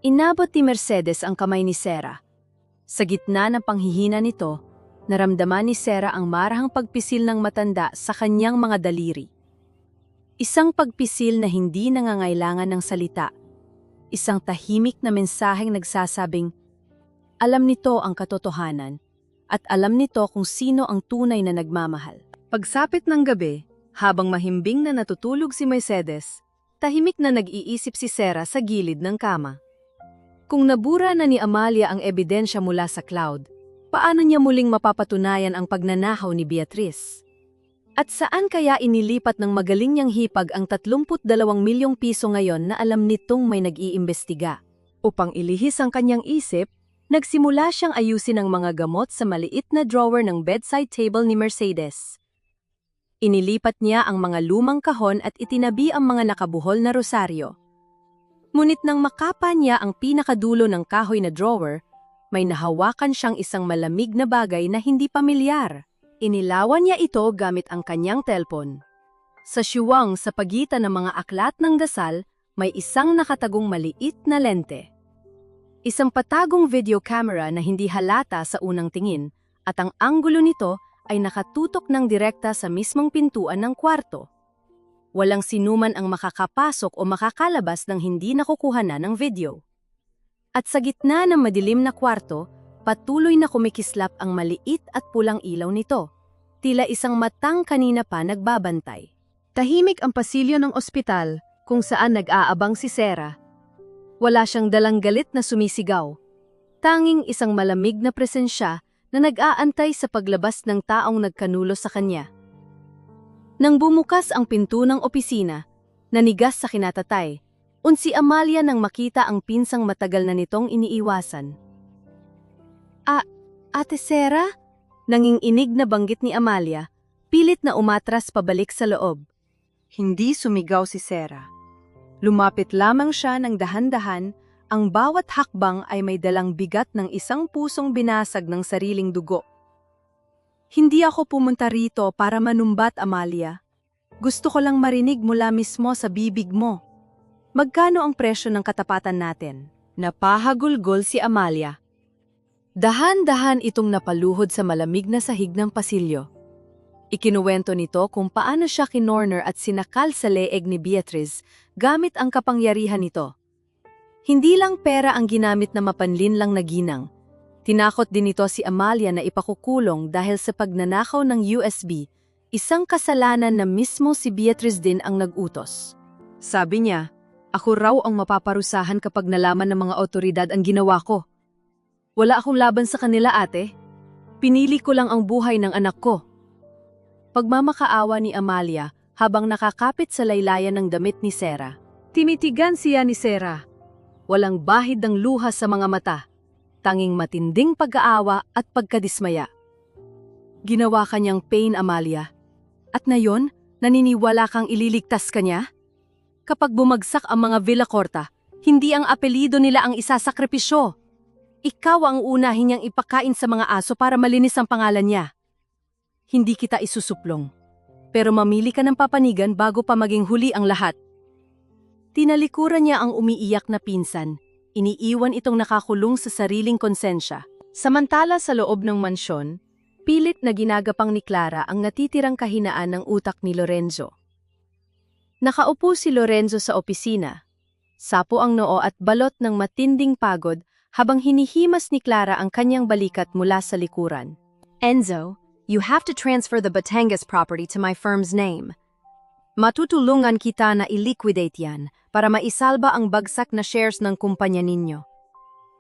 S4: Inabot ni Mercedes ang kamay ni Sarah. Sa gitna ng panghihina nito, naramdaman ni Sarah ang marahang pagpisil ng matanda sa kanyang mga daliri. Isang pagpisil na hindi nangangailangan ng salita. Isang tahimik na mensaheng nagsasabing, alam nito ang katotohanan, at alam nito kung sino ang tunay na nagmamahal. Pagsapit ng gabi, habang mahimbing na natutulog si Mercedes, tahimik na nag-iisip si Sarah sa gilid ng kama. Kung nabura na ni Amalia ang ebidensya mula sa cloud, paano niya muling mapapatunayan ang pagnanahaw ni Beatrice? At saan kaya inilipat ng magaling niyang hipag ang 32 milyong piso ngayon na alam nitong may nag-iimbestiga? Upang ilihis ang kanyang isip, nagsimula siyang ayusin ang mga gamot sa maliit na drawer ng bedside table ni Mercedes. Inilipat niya ang mga lumang kahon at itinabi ang mga nakabuhol na rosaryo. Ngunit nang makapa niya ang pinakadulo ng kahoy na drawer, may nahawakan siyang isang malamig na bagay na hindi pamilyar. Inilawan niya ito gamit ang kanyang telpon. Sa siyuwang sa pagitan ng mga aklat ng dasal, may isang nakatagong maliit na lente. Isang patagong video camera na hindi halata sa unang tingin, at ang anggulo nito ay nakatutok ng direkta sa mismong pintuan ng kwarto. Walang sinuman ang makakapasok o makakalabas ng hindi nakukuhanan ng video. At sa gitna ng madilim na kwarto, patuloy na kumikislap ang maliit at pulang ilaw nito. Tila isang matang kanina pa nagbabantay. Tahimik ang pasilyo ng ospital kung saan nag-aabang si Sarah. Wala siyang dalang galit na sumisigaw. Tanging isang malamig na presensya na nag-aantay sa paglabas ng taong nagkanulo sa kanya. Nang bumukas ang pinto ng opisina, nanigas sa kinatatay, si Amalia nang makita ang pinsang matagal na nitong iniiwasan. Ate Sarah? Nanginginig na banggit ni Amalia, pilit na umatras pabalik sa loob. Hindi sumigaw si Sarah. Lumapit lamang siya ng dahan-dahan, ang bawat hakbang ay may dalang bigat ng isang pusong binasag ng sariling dugo. Hindi ako pumunta rito para manumbat, Amalia. Gusto ko lang marinig mula mismo sa bibig mo. Magkano ang presyo ng katapatan natin? Napahagulgol si Amalia. Dahan-dahan itong napaluhod sa malamig na sahig ng pasilyo. Ikinuwento nito kung paano siya kinorner at sinakal sa leeg ni Beatrice gamit ang kapangyarihan nito. Hindi lang pera ang ginamit na mapanlin lang na ginang. Tinakot din ito si Amalia na ipakukulong dahil sa pagnanakaw ng USB, isang kasalanan na mismo si Beatrice din ang nag-utos. Sabi niya, ako raw ang mapaparusahan kapag nalaman ng mga otoridad ang ginawa ko. Wala akong laban sa kanila, ate. Pinili ko lang ang buhay ng anak ko. Pagmamakaawa ni Amalia habang nakakapit sa laylayan ng damit ni Sarah. Tinitigan siya ni Sarah. Walang bahid ng luha sa mga mata. Tanging matinding pag-aawa at pagkadismaya. Ginawa kanyang pain, Amalia. At ngayon, naniniwala kang ililigtas kanya? Kapag bumagsak ang mga Villacorta, hindi ang apelido nila ang isasakripisyo. Ikaw ang unahin niyang ipakain sa mga aso para malinis ang pangalan niya. Hindi kita isusuplong. Pero mamili ka ng papanigan bago pa maging huli ang lahat. Tinalikuran niya ang umiiyak na pinsan. Iniiwan itong nakakulong sa sariling konsensya. Samantala sa loob ng mansyon, pilit na ginagapang ni Clara ang natitirang kahinaan ng utak ni Lorenzo. Nakaupo si Lorenzo sa opisina. Sapo ang noo at balot ng matinding pagod habang hinihimas ni Clara ang kanyang balikat mula sa likuran.
S2: Enzo, you have to transfer the Batangas property to my firm's name. Matutulungan kita na i-liquidate yan para maisalba ang bagsak na shares ng kumpanya ninyo.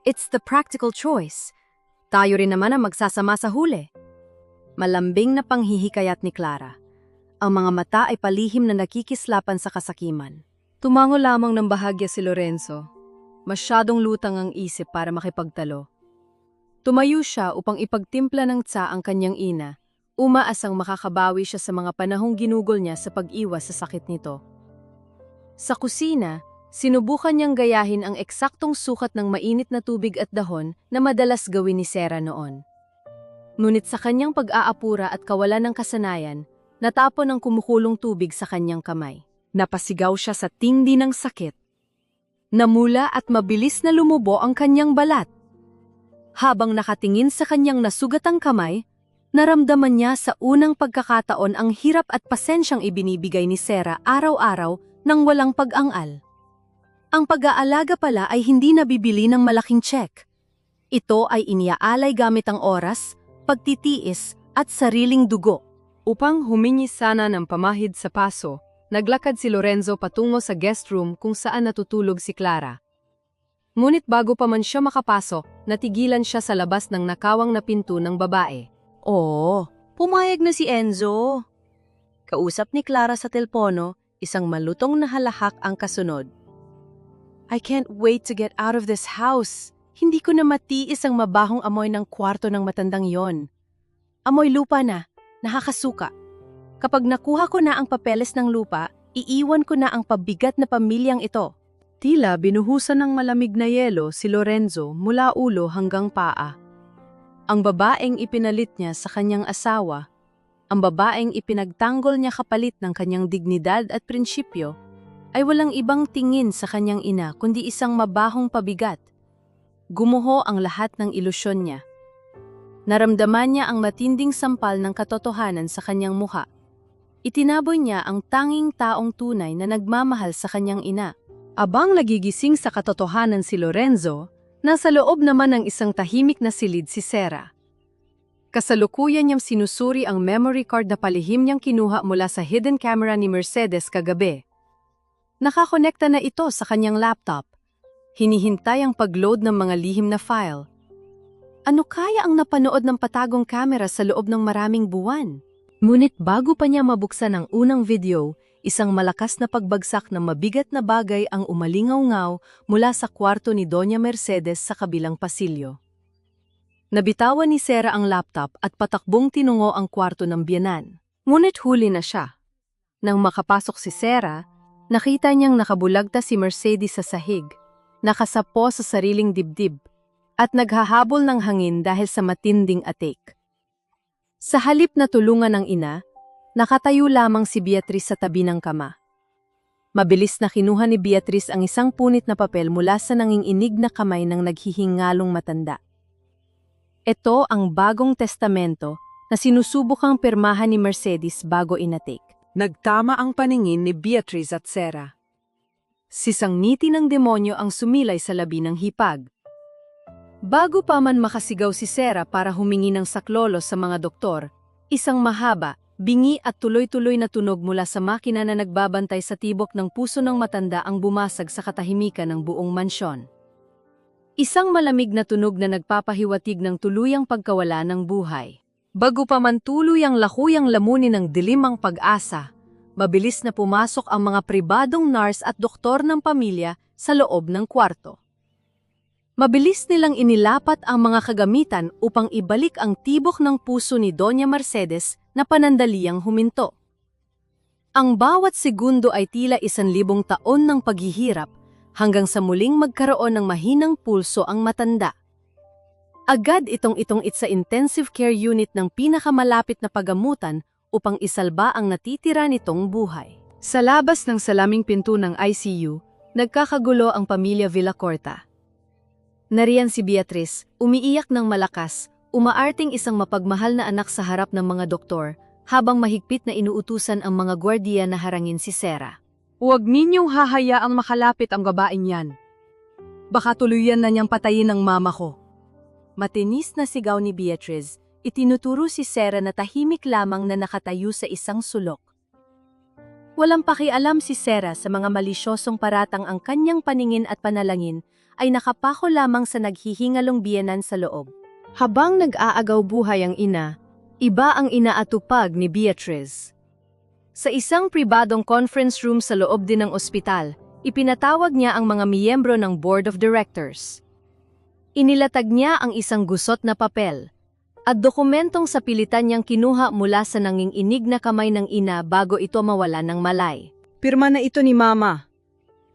S2: It's the practical choice. Tayo rin naman ang magsasama sa huli. Malambing na panghihikayat ni Clara. Ang mga mata ay palihim na nakikislapan sa kasakiman.
S4: Tumango lamang ng bahagya si Lorenzo. Masyadong lutang ang isip para makipagtalo. Tumayo siya upang ipagtimpla ng tsa ang kanyang ina, umaasang makakabawi siya sa mga panahong ginugol niya sa pag-iwas sa sakit nito. Sa kusina, sinubukan niyang gayahin ang eksaktong sukat ng mainit na tubig at dahon na madalas gawin ni Sarah noon. Ngunit sa kanyang pag-aapura at kawalan ng kasanayan, natapon ang kumukulong tubig sa kanyang kamay. Napasigaw siya sa tindi ng sakit. Namula at mabilis na lumubo ang kanyang balat. Habang nakatingin sa kanyang nasugatang kamay, naramdaman niya sa unang pagkakataon ang hirap at pasensyang ibinibigay ni Sarah araw-araw nang walang pag-angal. Ang pag-aalaga pala ay hindi nabibili ng malaking check. Ito ay iniaalay gamit ang oras,
S1: pagtitiis at sariling dugo.
S4: Upang humingi sana ng pamahid sa paso, naglakad si Lorenzo patungo sa guest room kung saan natutulog si Clara. Ngunit bago pa man siya makapasok, natigilan siya sa labas ng nakawang na pinto ng babae.
S1: Oo, pumayag na si Enzo. Kausap ni Clara sa telpono, isang malutong na halahak ang kasunod. I can't wait to get out of this house. Hindi ko na matiis ang mabahong amoy ng kwarto ng matandang yon. Amoy lupa na, nakakasuka. Kapag nakuha ko na ang papeles ng lupa, iiwan ko na ang pabigat na pamilyang ito.
S4: Tila binuhusan ng malamig na yelo si Lorenzo mula ulo hanggang paa. Ang babaeng ipinalit niya sa kanyang asawa, ang babaeng ipinagtanggol niya kapalit ng kanyang dignidad at prinsipyo, ay walang ibang tingin sa kanyang ina kundi isang mabahong pabigat. Gumuho ang lahat ng ilusyon niya. Naramdaman niya ang matinding sampal ng katotohanan sa kanyang mukha. Itinaboy niya ang tanging taong tunay na nagmamahal sa kanyang ina.
S1: Abang nagigising sa katotohanan si Lorenzo, nasa loob naman ng isang tahimik na silid si Sarah. Kasalukuyan niyang sinusuri ang memory card na palihim niyang kinuha mula sa hidden camera ni Mercedes kagabi. Nakakonekta na ito sa kanyang laptop. Hinihintay ang pag-load ng mga lihim na file. Ano kaya ang napanood ng patagong kamera sa loob ng maraming buwan? Ngunit bago pa niya mabuksan ang unang video, isang malakas na pagbagsak ng mabigat na bagay ang umalingaw-ngaw mula sa kwarto ni Doña Mercedes sa kabilang pasilyo. Nabitawan ni Sarah ang laptop at patakbong tinungo ang kwarto ng biyenan. Ngunit huli na siya. Nang makapasok si Sarah, nakita niyang nakabulagta si Mercedes sa sahig, nakasapo sa sariling dibdib, at naghahabol ng hangin dahil sa matinding atik. Sa halip na tulungan ng ina, nakatayo lamang si Beatrice sa tabi ng kama. Mabilis na kinuha ni Beatrice ang isang punit na papel mula sa nanginginig na kamay ng naghihingalong matanda. Ito ang bagong testamento na sinusubukang pirmahan ni Mercedes bago inatik.
S4: Nagtama ang paningin ni Beatrice at Sarah. Sisangngiti ng demonyo ang sumilay sa labi ng hipag. Bago pa man makasigaw si Sarah para humingi ng saklolo sa mga doktor, isang mahaba, bingi at tuloy-tuloy na tunog mula sa makina na nagbabantay sa tibok ng puso ng matanda ang bumasag sa katahimikan ng buong mansyon. Isang malamig na tunog na nagpapahiwatig ng tuluyang pagkawala ng buhay. Bago pa man tuluyang lakuyang lamunin ng dilimang pag-asa, mabilis na pumasok ang mga pribadong nurse at doktor ng pamilya sa loob ng kwarto. Mabilis nilang inilapat ang mga kagamitan upang ibalik ang tibok ng puso ni Doña Mercedes na panandaliang huminto. Ang bawat segundo ay tila 1,000 taon ng paghihirap hanggang sa muling magkaroon ng mahinang pulso ang matanda. Agad itong sa intensive care unit ng pinakamalapit na pagamutan upang isalba ang natitira nitong buhay. Sa labas ng salaming pinto ng ICU, nagkakagulo ang pamilya Villacorta. Nariyan si Beatrice, umiiyak ng malakas, umaarting isang mapagmahal na anak sa harap ng mga doktor, habang mahigpit na inuutusan ang mga gwardiya na harangin si Sarah. Huwag ninyong hahayaang makalapit ang babaeng yan. Baka tuluyan na niyang patayin ng mama ko.
S1: Matinis na sigaw ni Beatrice, itinuturo si Sarah na tahimik lamang na nakatayo sa isang sulok. Walang pakialam si Sarah sa mga malisyosong paratang ang kanyang paningin at panalangin ay nakapako lamang sa naghihingalong biyenan sa loob. Habang nag-aagaw buhay ang ina, iba ang inaatupag ni Beatrice. Sa isang pribadong conference room sa loob din ng ospital, ipinatawag niya ang mga miyembro ng Board of Directors. Inilatag niya ang isang gusot na papel at dokumentong sa pilitan niyang kinuha mula sa nanginginig na kamay ng ina bago ito mawala ng malay.
S4: Pirma na ito ni Mama.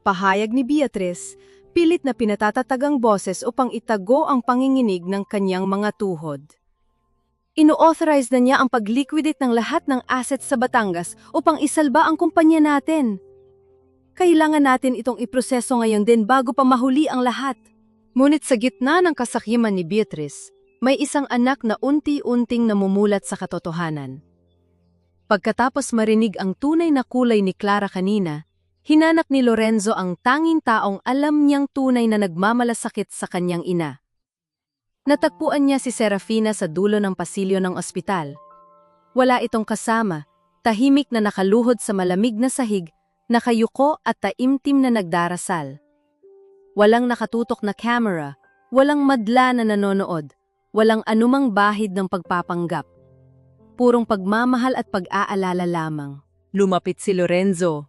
S4: Pahayag ni Beatrice, pilit na pinatatatag ang boses upang itago ang panginginig ng kanyang mga tuhod.
S1: Ino-authorize na niya ang pag-liquidate ng lahat ng assets sa Batangas upang isalba ang kumpanya natin. Kailangan natin itong iproseso ngayon din bago pa mahuli ang lahat.
S4: Ngunit sa gitna ng kasakiman ni Beatrice, may isang anak na unti-unting namumulat sa katotohanan. Pagkatapos marinig ang tunay na kulay ni Clara kanina, hinanak ni Lorenzo ang tanging taong alam niyang tunay na nagmamalasakit sa kanyang ina.
S2: Natagpuan niya si Serafina sa dulo ng pasilyo ng ospital. Wala itong kasama, tahimik na nakaluhod sa malamig na sahig, nakayuko at taimtim na nagdarasal. Walang nakatutok na camera, walang madla na nanonood, walang anumang bahid ng pagpapanggap. Purong pagmamahal at pag-aalala lamang. Lumapit si Lorenzo.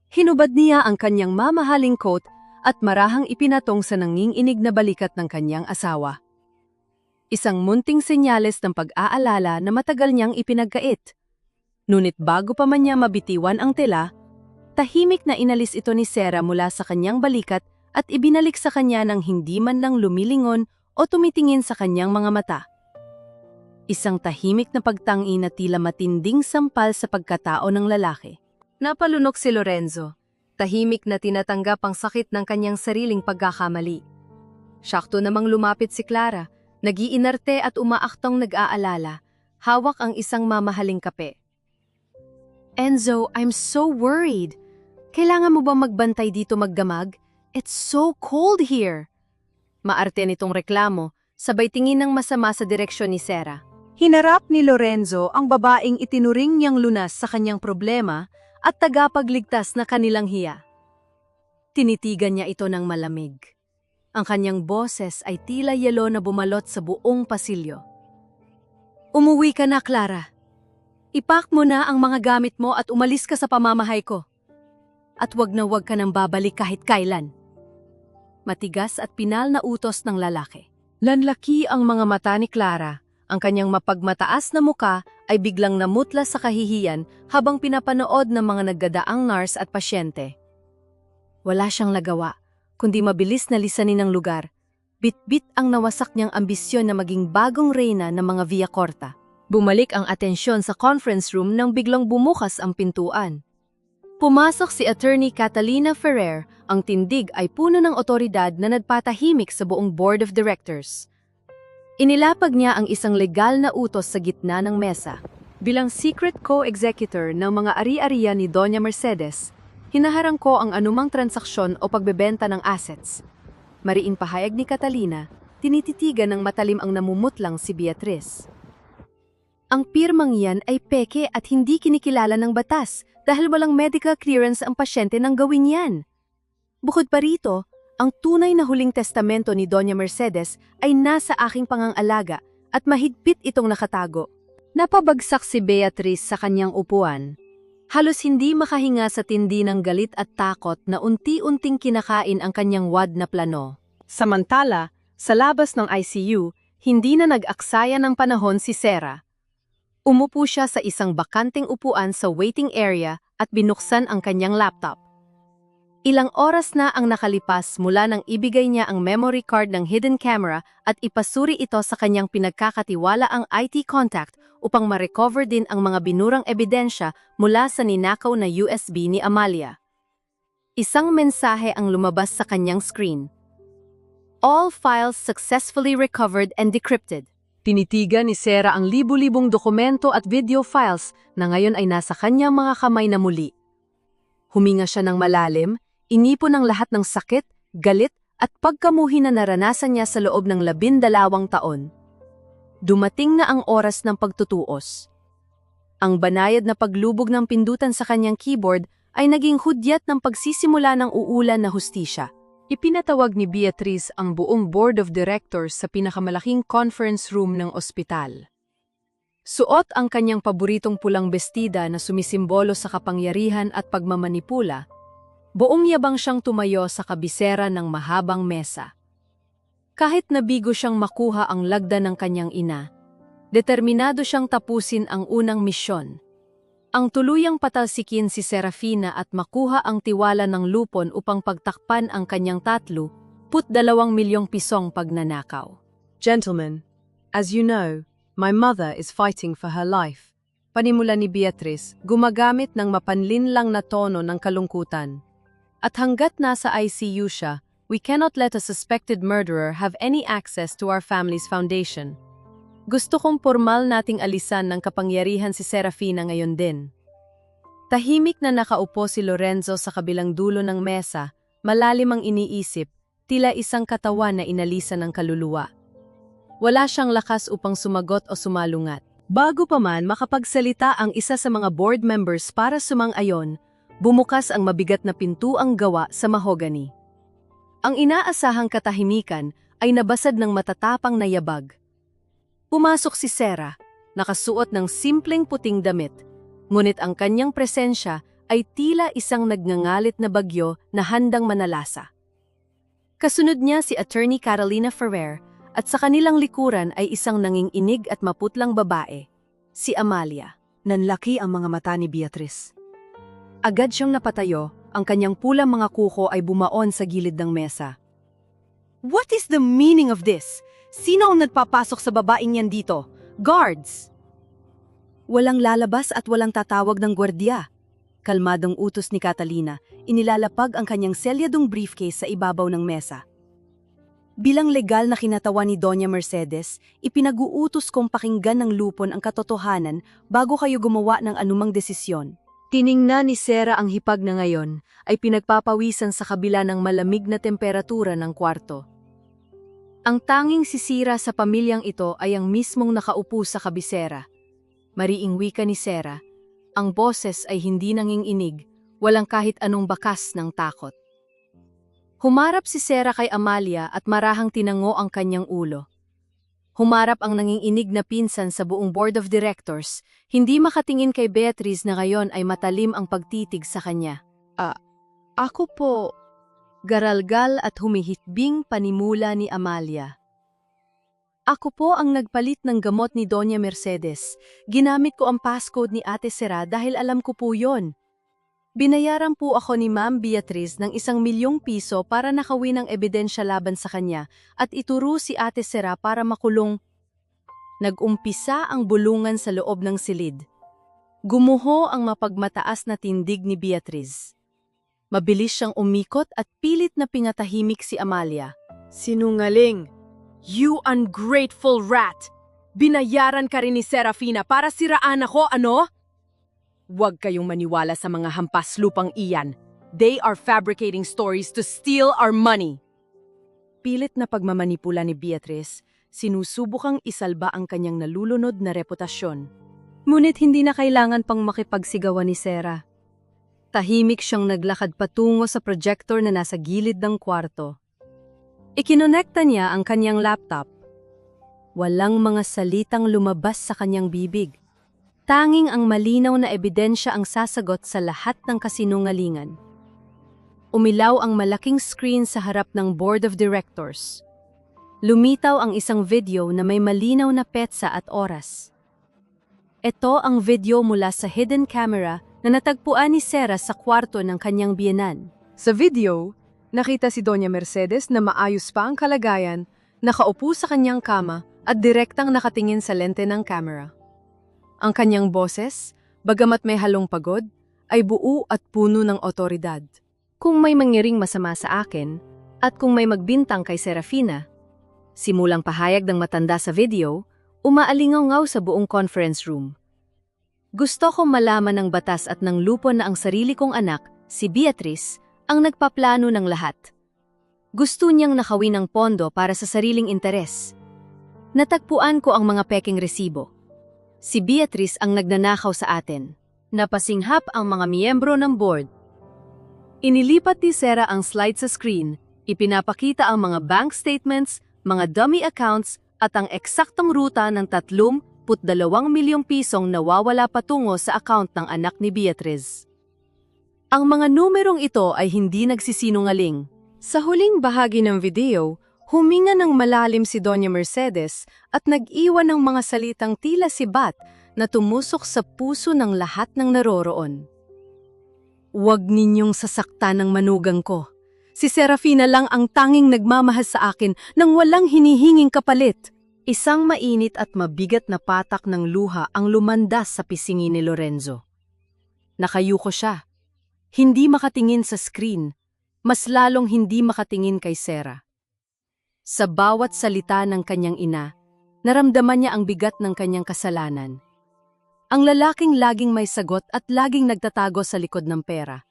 S2: Hinubad niya ang kanyang mamahaling coat at marahang ipinatong sa nanginginig na balikat ng kanyang asawa. Isang munting senyales ng pag-aalala na matagal niyang ipinagkait. Ngunit bago pa man niya mabitiwan ang tela, tahimik na inalis ito ni Sarah mula sa kanyang balikat at ibinalik sa kanya ng hindi man lang lumilingon o tumitingin sa kanyang mga mata. Isang tahimik na pagtangi na tila matinding sampal sa pagkatao ng lalaki. Napalunok si Lorenzo, tahimik na tinatanggap ang sakit ng kanyang sariling pagkakamali. Sakto namang lumapit si Clara, nag-iinarte at umaaktong nag-aalala, hawak ang isang mamahaling kape. Enzo, I'm so worried. Kailangan mo ba magbantay dito magdamag? It's so cold here. Maarte nitong reklamo, sabay tingin ng masama sa direksyon ni Sarah. Hinarap ni Lorenzo ang babaeng itinuring niyang lunas sa kanyang problema at tagapagligtas na kanilang hiya. Tinitigan niya ito ng malamig. Ang kanyang boses ay tila yelo na bumalot sa buong pasilyo. Umuwi ka na, Clara. Ipak mo na ang mga gamit mo at umalis ka sa pamamahay ko. At wag na wag ka nang babalik kahit kailan. Matigas at pinal na utos ng lalaki. Lanlaki ang mga mata ni Clara. Ang kanyang mapagmataas na muka ay biglang namutla sa kahihiyan habang pinapanood ng mga naggadaang nurse at pasyente. Wala siyang nagawa, kundi mabilis na lisanin ang lugar. Bit-bit ang nawasak niyang ambisyon na maging bagong reyna ng mga Via Corta. Bumalik ang atensyon sa conference room nang biglang bumukas ang pintuan. Pumasok si Attorney Catalina Ferrer, ang tindig ay puno ng otoridad na nagpatahimik sa buong Board of Directors. Inilapag niya ang isang legal na utos sa gitna ng mesa. Bilang secret co-executor ng mga ari-arian ni Doña Mercedes, hinaharang ko ang anumang transaksyon o pagbebenta ng assets. Mariing pahayag ni Catalina, tinititigan ng matalim ang namumutlang si Beatriz. Ang pirmang yan ay peke at hindi kinikilala ng batas dahil walang medical clearance ang pasyente nang gawin yan. Bukod pa rito, ang tunay na huling testamento ni Doña Mercedes ay nasa aking pangangalaga at mahigpit itong nakatago. Napabagsak si Beatriz sa kanyang upuan. Halos hindi makahinga sa tindi ng galit at takot na unti-unting kinakain ang kanyang wad na plano. Samantala, sa labas ng ICU, hindi na nag-aksaya ng panahon si Sarah. Umupo siya sa isang bakanting upuan sa waiting area at binuksan ang kanyang laptop. Ilang oras na ang nakalipas mula nang ibigay niya ang memory card ng hidden camera at ipasuri ito sa kanyang pinagkakatiwalaang IT contact upang ma-recover din ang mga binurang ebidensya mula sa ninakaw na USB ni Amalia. Isang mensahe ang lumabas sa kanyang screen. All files successfully recovered and decrypted. Tinitigan ni Sarah ang libu-libong dokumento at video files na ngayon ay nasa kanyang mga kamay na muli. Huminga siya ng malalim, inipon ang lahat ng sakit, galit at pagkamuhi na naranasan niya sa loob ng 12 taon. Dumating na ang oras ng pagtutuos. Ang banayad na paglubog ng pindutan sa kanyang keyboard ay naging hudyat ng pagsisimula ng uulan na hustisya. Ipinatawag ni Beatriz ang buong board of directors sa pinakamalaking conference room ng ospital. Suot ang kanyang paboritong pulang bestida na sumisimbolo sa kapangyarihan at pagmamanipula. Buong yabang siyang tumayo sa kabisera ng mahabang mesa. Kahit nabigo siyang makuha ang lagda ng kanyang ina, determinado siyang tapusin ang unang misyon. Ang tuluyang patalsikin si Serafina at makuha ang tiwala ng lupon upang pagtakpan ang kanyang 32 milyong pisong pagnanakaw. Gentlemen, as you know, my mother is fighting for her life. Panimula ni Beatriz, gumagamit ng mapanlinlang na tono ng kalungkutan. At hanggat nasa ICU siya, we cannot let a suspected murderer have any access to our family's foundation. Gusto kong formal nating alisan ng kapangyarihan si Serafina ngayon din. Tahimik na nakaupo si Lorenzo sa kabilang dulo ng mesa, malalim ang iniisip, tila isang katawan na inalisan ng kaluluwa.
S4: Wala siyang lakas upang sumagot o sumalungat. Bago pa man makapagsalita ang isa sa mga board members para sumang-ayon, bumukas ang mabigat na pintuang gawa sa mahogany. Ang inaasahang katahimikan ay nabasad ng matatapang na yabag. Pumasok si Sarah, nakasuot ng simpleng puting damit, ngunit ang kanyang presensya ay tila isang nagngangalit na bagyo na handang manalasa. Kasunod niya si Attorney Catalina Ferrer at sa kanilang likuran ay isang nanginginig at maputlang babae, si Amalia.
S2: Nanlaki ang mga mata ni Beatrice.
S4: Agad siyang napatayo, ang kanyang pulang mga kuko ay bumaon sa gilid ng mesa.
S2: What is the meaning of this? Sino ang nagpapasok sa babaeng yan dito? Guards! Walang lalabas at walang tatawag ng gwardiya. Kalmadong utos ni Catalina, inilalapag ang kanyang selyadong briefcase sa ibabaw ng mesa. Bilang legal na kinatawan ni Doña Mercedes, ipinag-uutos kong pakinggan ng lupon ang katotohanan bago kayo gumawa ng anumang desisyon.
S4: Tiningnan ni Sarah ang hipag na ngayon ay pinagpapawisan sa kabila ng malamig na temperatura ng kwarto. Ang tanging sisira sa pamilyang ito ay ang mismong nakaupo sa kabisera. Mariing wika ni Sarah, ang boses ay hindi nanginginig, walang kahit anong bakas ng takot. Humarap si Sarah kay Amalia at marahang tinango ang kanyang ulo. Humarap ang nanginginig na pinsan sa buong board of directors, hindi makatingin kay Beatrice na ngayon ay matalim ang pagtitig sa kanya.
S2: Ako po.
S4: Garalgal at humihitbing panimula ni Amalia. Ako po ang nagpalit ng gamot ni Doña Mercedes. Ginamit ko ang passcode ni Ate Sera dahil alam ko po yon. Binayaran po ako ni Ma'am Beatrice ng 1,000,000 piso para nakawin ng ebidensya laban sa kanya at ituro si Ate Sera para makulong. Nag-umpisa ang bulungan sa loob ng silid. Gumuho ang mapagmataas na tindig ni Beatrice. Mabilis siyang umikot at pilit na pingatahimik si Amalia.
S3: Sinungaling! You ungrateful rat! Binayaran ka rin ni Serafina para siraan ako, ano? Huwag kayong maniwala sa mga hampas lupang iyan. They are fabricating stories to steal our money.
S4: Pilit na pagmamanipula ni Beatrice, sinusubukang isalba ang kanyang nalulunod na reputasyon. Ngunit hindi na kailangan pang makipagsigawan ni Sarah. Tahimik siyang naglakad patungo sa projector na nasa gilid ng kwarto. Ikinonekta niya ang kanyang laptop. Walang mga salitang lumabas sa kanyang bibig. Tanging ang malinaw na ebidensya ang sasagot sa lahat ng kasinungalingan. Umilaw ang malaking screen sa harap ng board of directors. Lumitaw ang isang video na may malinaw na petsa at oras. Ito ang video mula sa hidden camera na natagpuan ni Sarah sa kwarto ng kanyang biyenan.
S3: Sa video, nakita si Doña Mercedes na maayos pa ang kalagayan, nakaupo sa kanyang kama at direktang nakatingin sa lente ng camera. Ang kanyang boses, bagamat may halong pagod, ay buo at puno ng otoridad.
S4: Kung may mangyaring masama sa akin, at kung may magbintang kay Serafina, simulang pahayag ng matanda sa video, umaalingaw-ngaw sa buong conference room. Gusto kong malaman ng batas at ng lupon na ang sarili kong anak, si Beatrice, ang nagpaplano ng lahat. Gusto niyang nakawin ng pondo para sa sariling interes. Natagpuan ko ang mga peking resibo. Si Beatrice ang nagnanakaw sa atin. Napasinghap ang mga miyembro ng board. Inilipat ni Sarah ang slide sa screen, ipinapakita ang mga bank statements, mga dummy accounts at ang eksaktong ruta ng 32 milyong pisong nawawala patungo sa account ng anak ni Beatrice. Ang mga numerong ito ay hindi nagsisinungaling. Sa huling bahagi ng video, huminga ng malalim si Doña Mercedes at nag-iwan ng mga salitang tila sibat na tumusok sa puso ng lahat ng naroroon. Huwag ninyong sasaktan ng manugang ko. Si Serafina lang ang tanging nagmamahal sa akin nang walang hinihinging kapalit. Isang mainit at mabigat na patak ng luha ang lumandas sa pisngi ni Lorenzo. Nakayuko siya. Hindi makatingin sa screen, mas lalong hindi makatingin kay Sarah. Sa bawat salita ng kanyang ina, naramdaman niya ang bigat ng kanyang kasalanan. Ang lalaking laging may sagot at laging nagtatago sa likod ng pera.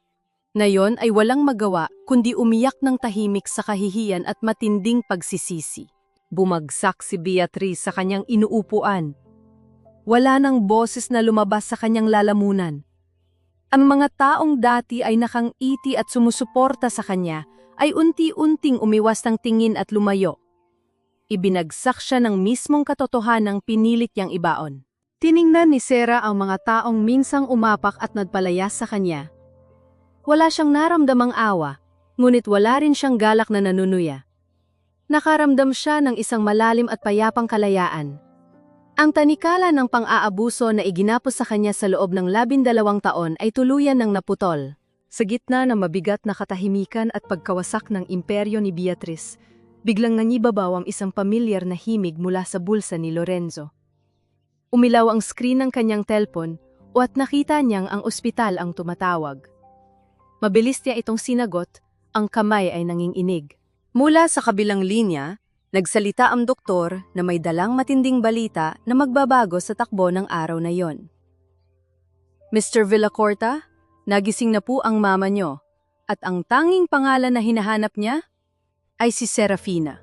S4: Ngayon ay walang magawa kundi umiyak ng tahimik sa kahihiyan at matinding pagsisisi. Bumagsak si Beatrice sa kanyang inuupuan. Wala nang boses na lumabas sa kanyang lalamunan. Ang mga taong dati ay nakangiti at sumusuporta sa kanya ay unti-unting umiwas ng tingin at lumayo. Ibinagsak siya ng mismong katotohanang pinilit niyang ibaon.
S1: Tiningnan ni Sarah ang mga taong minsang umapak at nagpalayas sa kanya. Wala siyang naramdamang awa, ngunit wala rin siyang galak na nanunuya. Nakaramdam siya ng isang malalim at payapang kalayaan. Ang tanikala ng pang-aabuso na iginapos sa kanya sa loob ng 12 taon ay tuluyan ng naputol.
S4: Sa gitna ng mabigat na katahimikan at pagkawasak ng imperyo ni Beatrice, biglang nangibabaw ang isang pamilyar na himig mula sa bulsa ni Lorenzo. Umilaw ang screen ng kanyang telpon at nakita niyang ang ospital ang tumatawag. Mabilis niya itong sinagot, ang kamay ay nanginginig. Mula sa kabilang linya, nagsalita ang doktor na may dalang matinding balita na magbabago sa takbo ng araw na yon. Mr. Villacorta, nagising na po ang mama niyo, at ang tanging pangalan na hinahanap niya ay si Serafina.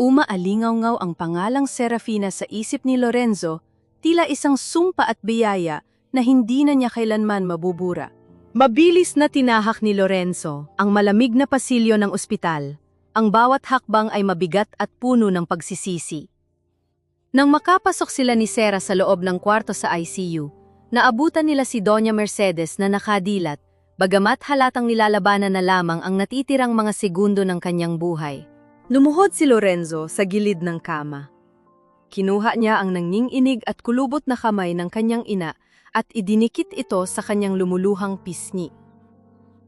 S4: Umaalingaw-ngaw ang pangalang Serafina sa isip ni Lorenzo, tila isang sumpa at biyaya na hindi na niya kailanman mabubura. Mabilis na tinahak ni Lorenzo ang malamig na pasilyo ng ospital. Ang bawat hakbang ay mabigat at puno ng pagsisisi. Nang makapasok sila ni Sarah sa loob ng kwarto sa ICU, naabutan nila si Doña Mercedes na nakadilat, bagamat halatang nilalabanan na lamang ang natitirang mga segundo ng kanyang buhay. Lumuhod si Lorenzo sa gilid ng kama. Kinuha niya ang nanginginig at kulubot na kamay ng kanyang ina at idinikit ito sa kanyang lumuluhang pisngi.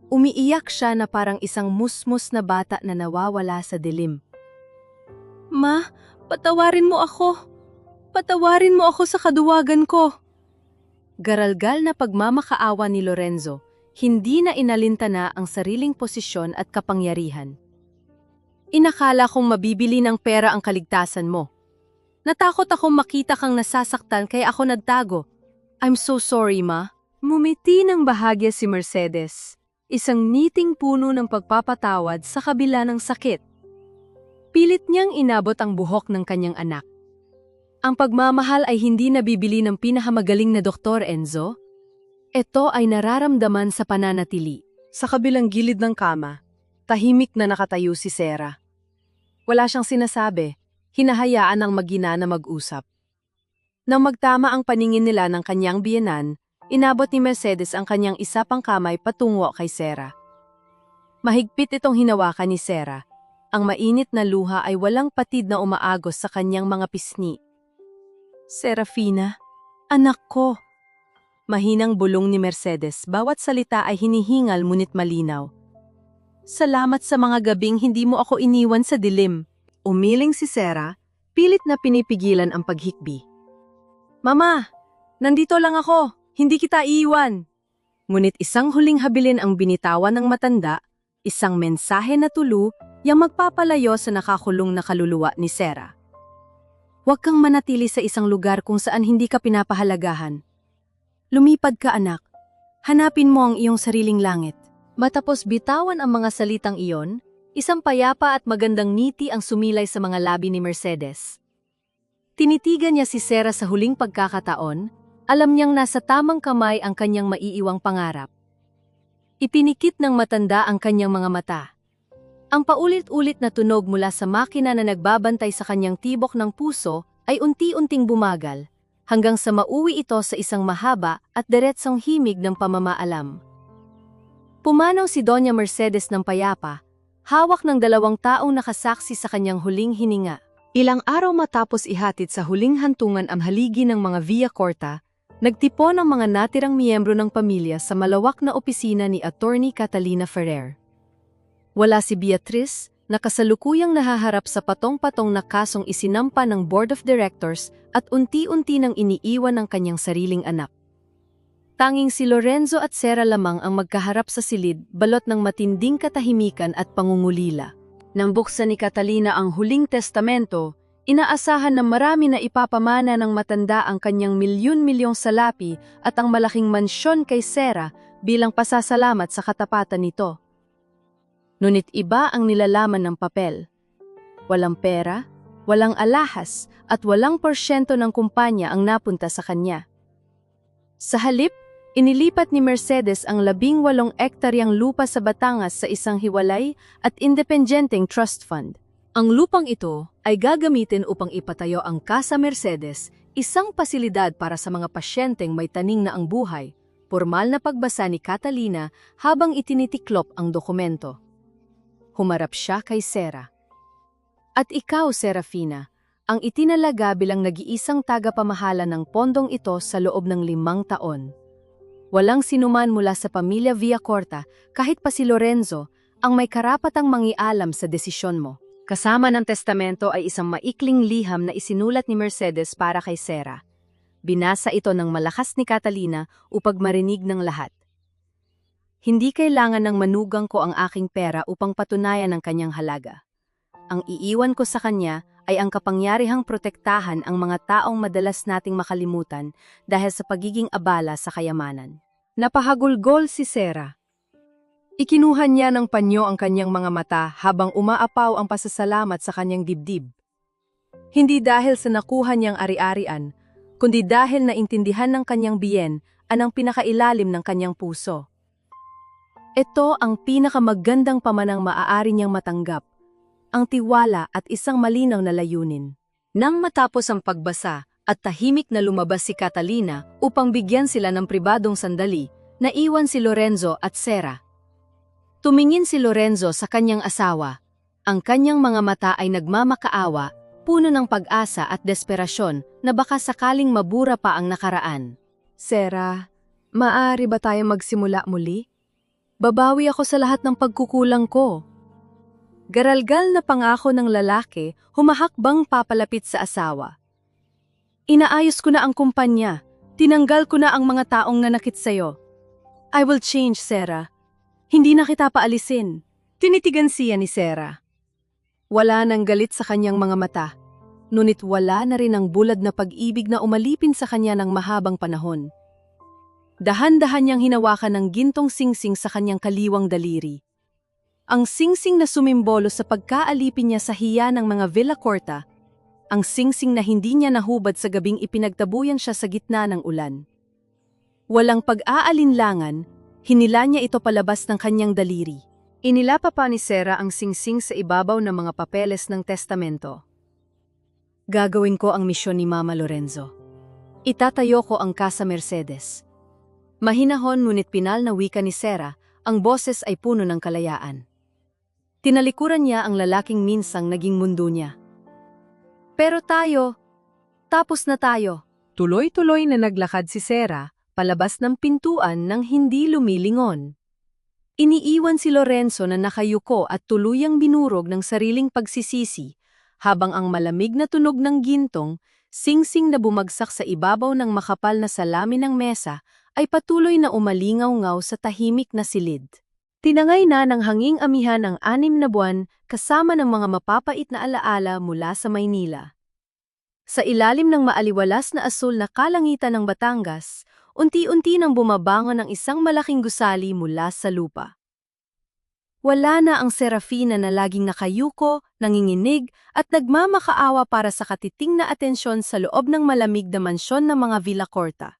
S4: Umiiyak siya na parang isang musmus na bata na nawawala sa dilim. "Ma, patawarin mo ako! Patawarin mo ako sa kaduwagan ko!" Garalgal na pagmamakaawa ni Lorenzo, hindi na inalintana ang sariling posisyon at kapangyarihan. "Inakala kong mabibili ng pera ang kaligtasan mo. Natakot akong makita kang nasasaktan kaya ako nagtago. I'm so sorry, ma." Mumiti ng bahagya si Mercedes, isang niting puno ng pagpapatawad sa kabila ng sakit. Pilit niyang inabot ang buhok ng kanyang anak. Ang pagmamahal ay hindi nabibili ng pinakamagaling na doktor, Enzo. Ito ay nararamdaman sa pananatili. Sa kabilang gilid ng kama, tahimik na nakatayo si Sarah. Wala siyang sinasabi, hinahayaan ang mag-ina na mag-usap. Nang magtama ang paningin nila ng kanyang biyenan, inabot ni Mercedes ang kanyang isa pang kamay patungo kay Sarah. Mahigpit itong hinawakan ni Sarah. Ang mainit na luha ay walang patid na umaagos sa kanyang mga pisngi. "Serafina, anak ko." Mahinang bulong ni Mercedes, bawat salita ay hinihingal ngunit malinaw. "Salamat sa mga gabing hindi mo ako iniwan sa dilim." Umiling si Sarah, pilit na pinipigilan ang paghikbi. "Mama, nandito lang ako. Hindi kita iiwan." Ngunit isang huling habilin ang binitawan ng matanda, isang mensahe na tulo yang magpapalayo sa nakakulong na kaluluwa ni Sarah. "Huwag kang manatili sa isang lugar kung saan hindi ka pinapahalagahan. Lumipad ka, anak. Hanapin mo ang iyong sariling langit." Matapos bitawan ang mga salitang iyon, isang payapa at magandang ngiti ang sumilay sa mga labi ni Mercedes. Tinitigan niya si Sarah sa huling pagkakataon, alam niyang nasa tamang kamay ang kanyang maiiwang pangarap. Ipinikit ng matanda ang kanyang mga mata. Ang paulit-ulit na tunog mula sa makina na nagbabantay sa kanyang tibok ng puso ay unti-unting bumagal, hanggang sa mauwi ito sa isang mahaba at diretsong himig ng pamamaalam. Pumanaw si Doña Mercedes ng payapa, hawak ng 2 taong nakasaksi sa kanyang huling hininga. Ilang araw matapos ihatid sa huling hantungan ang haligi ng mga Villacorta, nagtipon ang mga natirang miyembro ng pamilya sa malawak na opisina ni Attorney Catalina Ferrer. Wala si Beatrice, na kasalukuyang nahaharap sa patong-patong na kasong isinampa ng Board of Directors at unti-unti nang iniiwan ng kanyang sariling anak. Tanging si Lorenzo at Sarah lamang ang magkaharap sa silid, balot ng matinding katahimikan at pangungulila. Nang buksan ni Catalina ang huling testamento, inaasahan na marami na ipapamana ng matanda ang kanyang milyon-milyong salapi at ang malaking mansyon kay Sarah bilang pasasalamat sa katapatan nito. Ngunit iba ang nilalaman ng papel. Walang pera, walang alahas, at walang porsyento ng kumpanya ang napunta sa kanya. Sa halip, inilipat ni Mercedes ang 18 ektaryang lupa sa Batangas sa isang hiwalay at independenteng trust fund. Ang lupang ito ay gagamitin upang ipatayo ang Casa Mercedes, isang pasilidad para sa mga pasyenteng may taning na ang buhay. Formal na pagbasa ni Catalina habang itinitiklop ang dokumento. Humarap siya kay Sarah. At ikaw, Serafina, ang itinalaga bilang nag-iisang tagapamahala ng pondong ito sa loob ng 5 taon. Walang sinuman mula sa pamilya Villacorta, kahit pa si Lorenzo, ang may karapatang mangialam sa desisyon mo. Kasama ng testamento ay isang maikling liham na isinulat ni Mercedes para kay Sarah. Binasa ito ng malakas ni Catalina upang marinig ng lahat. Hindi kailangan ng manugang ko ang aking pera upang patunayan ang kanyang halaga. Ang iiwan ko sa kanya ay ang kapangyarihang protektahan ang mga taong madalas nating makalimutan dahil sa pagiging abala sa kayamanan. Napahagulgol si Sarah. Ikinuha niya ng panyo ang kanyang mga mata habang umaapaw ang pasasalamat sa kanyang dibdib. Hindi dahil sa nakuha niyang ari-arian, kundi dahil naintindihan ng kanyang biyen anang pinakailalim ng kanyang puso. Ito ang pinakamagandang pamanang maaari niyang matanggap, ang tiwala at isang malinaw na layunin. Nang matapos ang pagbasa at tahimik na lumabas si Catalina upang bigyan sila ng pribadong sandali, naiwan si Lorenzo at Sarah. Tumingin si Lorenzo sa kanyang asawa. Ang kanyang mga mata ay nagmamakaawa, puno ng pag-asa at desperasyon na baka sakaling mabura pa ang nakaraan. Sarah, maaari ba tayong magsimula muli? Babawi ako sa lahat ng pagkukulang ko. Garalgal na pangako ng lalaki, humahakbang papalapit sa asawa. Inaayos ko na ang kumpanya. Tinanggal ko na ang mga taong nanakit sa'yo. I will change, Sarah. Hindi na kita paalisin. Tinitigan siya ni Sarah. Wala nang galit sa kanyang mga mata. Ngunit wala na rin ang bulad na pag-ibig na umalipin sa kanya ng mahabang panahon. Dahan-dahan niyang hinawakan ng gintong singsing sa kanyang kaliwang daliri. Ang singsing na sumimbolo sa pagkaalipin niya sa hiya ng mga Villacorta, ang singsing na hindi niya nahubad sa gabing ipinagtabuyan siya sa gitna ng ulan. Walang pag-aalinlangan, hinila niya ito palabas ng kanyang daliri. Inilapa pa ni Sarah ang singsing sa ibabaw ng mga papeles ng testamento. Gagawin ko ang misyon ni Mama Lorenzo. Itatayo ko ang Casa Mercedes. Mahinahon ngunit pinal na wika ni Sarah, ang boses ay puno ng kalayaan. Tinalikuran niya ang lalaking minsang naging mundo niya. Pero tayo, tapos na tayo. Tuloy-tuloy na naglakad si Sarah, palabas ng pintuan nang hindi lumilingon. Iniiwan si Lorenzo na nakayuko at tuluyang binurog ng sariling pagsisisi, habang ang malamig na tunog ng gintong, singsing na bumagsak sa ibabaw ng makapal na salamin ng mesa, ay patuloy na umalingaw-ngaw sa tahimik na silid. Tinangay na ng hanging amihan ang 6 na buwan kasama ng mga mapapait na alaala mula sa Maynila. Sa ilalim ng maaliwalas na asul na kalangitan ng Batangas, unti-unti nang bumabangon ang isang malaking gusali mula sa lupa. Wala na ang Serafina na laging nakayuko, nanginginig at nagmamakaawa para sa katiting na atensyon sa loob ng malamig na mansyon ng mga Villacorta.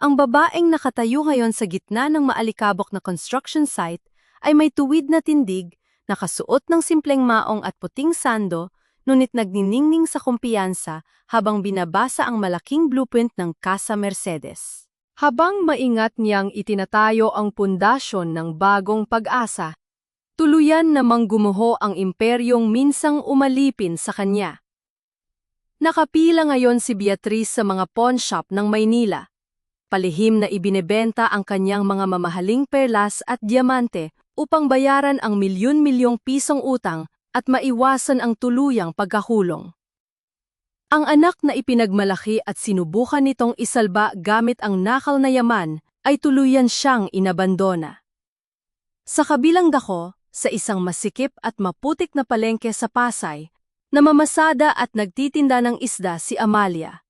S4: Ang babaeng nakatayo ngayon sa gitna ng maalikabok na construction site ay may tuwid na tindig, nakasuot ng simpleng maong at puting sando, ngunit nagniningning sa kumpiyansa habang binabasa ang malaking blueprint ng Casa Mercedes. Habang maingat niyang itinatayo ang pundasyon ng bagong pag-asa, tuluyan namang gumuho ang imperyong minsang umalipin sa kanya. Nakapila ngayon si Beatriz sa mga pawn shop ng Maynila. Palihim na ibinebenta ang kanyang mga mamahaling perlas at diamante upang bayaran ang milyon-milyong pisong utang at maiwasan ang tuluyang pagkahulong. Ang anak na ipinagmalaki at sinubukan nitong isalba gamit ang nakal na yaman ay tuluyan siyang inabandona. Sa kabilang dako, sa isang masikip at maputik na palengke sa Pasay, namamasada at nagtitinda ng isda si Amalia.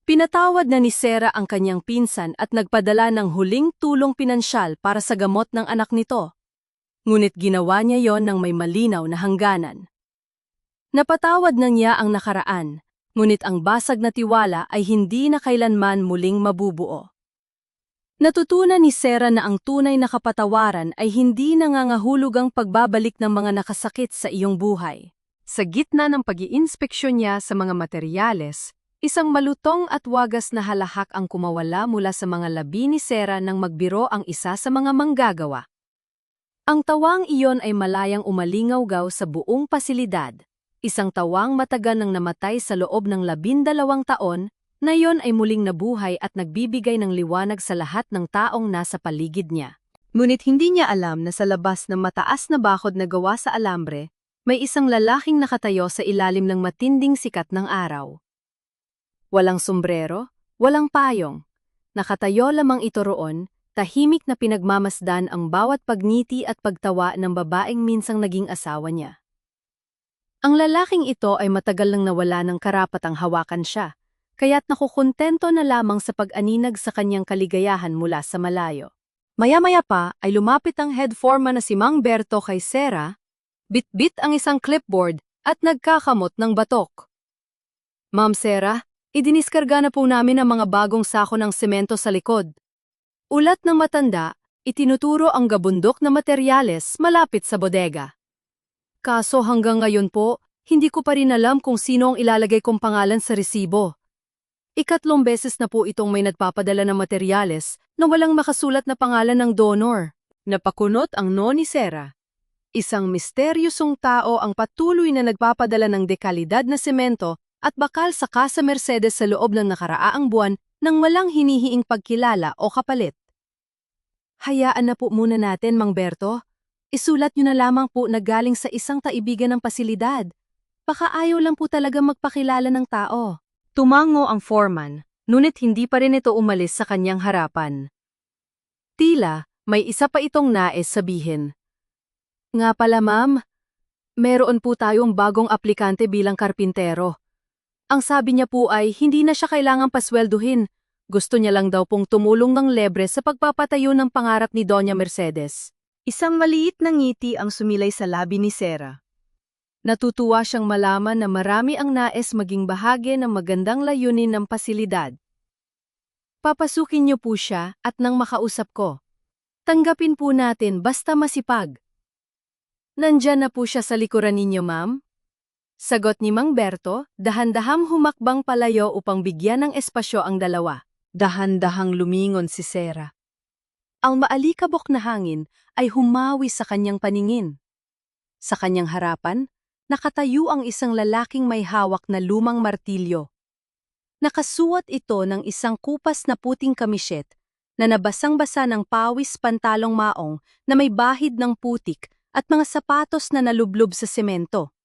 S4: Pinatawad na ni Sarah ang kanyang pinsan at nagpadala ng huling tulong pinansyal para sa gamot ng anak nito. Ngunit ginawa niya yon ng may malinaw na hangganan. Napatawad na niya ang nakaraan, ngunit ang basag na tiwala ay hindi na kailanman muling mabubuo. Natutunan ni Sarah na ang tunay na kapatawaran ay hindi nangangahulugang pagbabalik ng mga nakasakit sa iyong buhay. Sa gitna ng pag-iinspeksyon niya sa mga materyales, isang malutong at wagas na halahak ang kumawala mula sa mga labi ni Sarah nang magbiro ang isa sa mga manggagawa. Ang tawang iyon ay malayang umalingaw-gaw sa buong pasilidad. Isang tawang matagal nang namatay sa loob ng 12 taon, na iyon ay muling nabuhay at nagbibigay ng liwanag sa lahat ng taong nasa paligid niya. Ngunit hindi niya alam na sa labas ng mataas na bakod na gawa sa alambre, may isang lalaking nakatayo sa ilalim ng matinding sikat ng araw. Walang sombrero, walang payong. Nakatayo lamang ito roon, tahimik na pinagmamasdan ang bawat pagngiti at pagtawa ng babaeng minsang naging asawa niya. Ang lalaking ito ay matagal nang nawala ng karapatang hawakan siya, kaya't nakukontento na lamang sa pag-aninag sa kanyang kaligayahan mula sa malayo. Maya-maya pa ay lumapit ang head foreman na si Mang Berto kay Sarah, bit-bit ang isang clipboard at nagkakamot ng batok. Ma'am Sarah, idiniskarga na po namin ang mga bagong sako ng semento sa likod. Ulat ng matanda, itinuturo ang gabundok na materyales malapit sa bodega. Kaso hanggang ngayon po, hindi ko pa rin alam kung sino ang ilalagay kong pangalan sa resibo. Ikatlong beses na po itong may nagpapadala ng materyales na walang makasulat na pangalan ng donor. Napakunot ang noo ni Sarah. Isang misteryosong tao ang patuloy na nagpapadala ng dekalidad na semento at bakal sa Casa Mercedes sa loob ng nakaraang buwan nang walang hinihiing pagkilala o kapalit. Hayaan na po muna natin, Mang Berto. Isulat niyo na lamang po na galing sa isang kaibigan ng pasilidad. Baka ayaw lang po talaga magpakilala ng tao. Tumango ang foreman, ngunit hindi pa rin ito umalis sa kanyang harapan. Tila, may isa pa itong nais sabihin. Nga pala ma'am, meron po tayong bagong aplikante bilang karpintero. Ang sabi niya po ay hindi na siya kailangang paswelduhin. Gusto niya lang daw pong tumulong ng lebre sa pagpapatayo ng pangarap ni Doña Mercedes. Isang maliit na ngiti ang sumilay sa labi ni Sarah. Natutuwa siyang malaman na marami ang nais maging bahagi ng magandang layunin ng pasilidad. Papasukin niyo po siya at nang makausap ko. Tanggapin po natin basta masipag. Nandyan na po siya sa likuran ninyo, ma'am? Sagot ni Mang Berto, dahan-dahang humakbang palayo upang bigyan ng espasyo ang dalawa. Dahan-dahang lumingon si Sarah. Ang maalikabok na hangin ay humawi sa kanyang paningin. Sa kanyang harapan, nakatayo ang isang lalaking may hawak na lumang martilyo. Nakasuot ito ng isang kupas na puting kamisyet na nabasang-basa ng pawis pantalong maong na may bahid ng putik at mga sapatos na nalublob sa semento.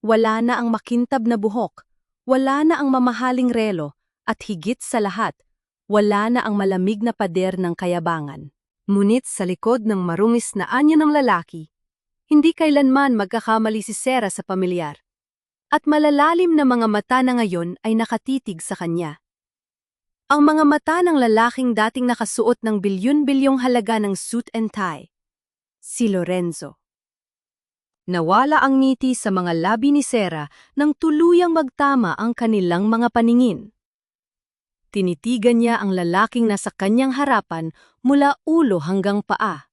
S4: Wala na ang makintab na buhok, wala na ang mamahaling relo, at higit sa lahat, wala na ang malamig na pader ng kayabangan. Ngunit sa likod ng marungis na anyo ng lalaki, hindi kailanman magkakamali si Sarah sa pamilyar. At malalalim na mga mata na ngayon ay nakatitig sa kanya. Ang mga mata ng lalaking dating nakasuot ng bilyon-bilyong halaga ng suit and tie. Si Lorenzo. Nawala ang ngiti sa mga labi ni Sarah nang tuluyang magtama ang kanilang mga paningin. Tinitigan niya ang lalaking nasa kanyang harapan mula ulo hanggang paa.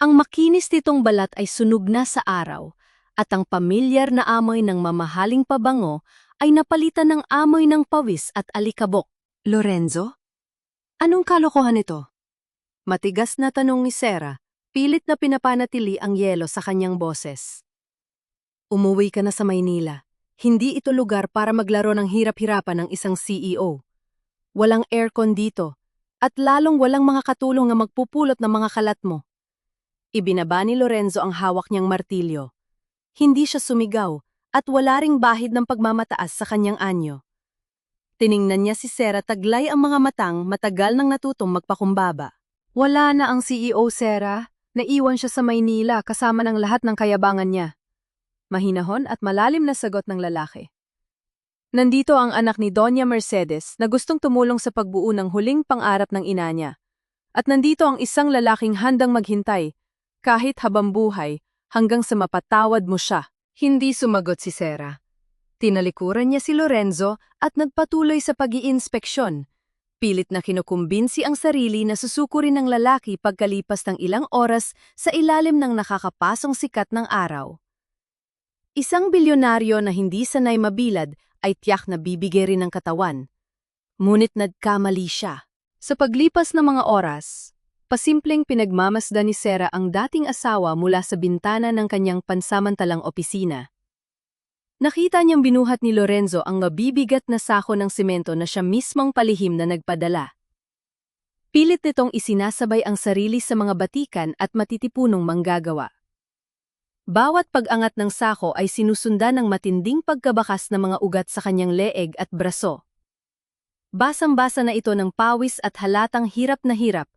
S4: Ang makinis nitong balat ay sunog na sa araw, at ang pamilyar na amoy ng mamahaling pabango ay napalitan ng amoy ng pawis at alikabok. Lorenzo? Anong kalokohan ito? Matigas na tanong ni Sarah, pilit na pinapanatili ang yelo sa kanyang boses. Umuwi ka na sa Maynila. Hindi ito lugar para maglaro ng hirap-hirapan ng isang CEO. Walang aircon dito, at lalong walang mga katulong na magpupulot ng mga kalat mo. Ibinaba ni Lorenzo ang hawak niyang martilyo. Hindi siya sumigaw at wala ring bahid ng pagmamataas sa kanyang anyo. Tiningnan niya si Sarah taglay ang mga matang matagal nang natutong magpakumbaba. Wala na ang CEO, Sarah. Naiwan siya sa Maynila kasama ng lahat ng kayabangan niya. Mahinahon at malalim na sagot ng lalaki. Nandito ang anak ni Doña Mercedes na gustong tumulong sa pagbuo ng huling pangarap ng ina niya. At nandito ang isang lalaking handang maghintay, kahit habang buhay, hanggang sa mapatawad mo siya. Hindi sumagot si Sarah. Tinalikuran niya si Lorenzo at nagpatuloy sa pag-iinspeksyon. Pilit na kinukumbinsi ang sarili na susukurin ng lalaki pagkalipas ng ilang oras sa ilalim ng nakakapasong sikat ng araw. Isang bilyonaryo na hindi sanay mabilad ay tiyak na bibigay rin ng katawan. Ngunit nagkamali siya. Sa paglipas ng mga oras, pasimpleng pinagmamasdan ni Sarah ang dating asawa mula sa bintana ng kanyang pansamantalang opisina. Nakita niyang binuhat ni Lorenzo ang mabibigat na sako ng simento na siya mismong palihim na nagpadala. Pilit nitong isinasabay ang sarili sa mga batikan at matitipunong manggagawa. Bawat pag-angat ng sako ay sinusundan ng matinding pagkabakas ng mga ugat sa kanyang leeg at braso. Basang-basa na ito ng pawis at halatang hirap na hirap,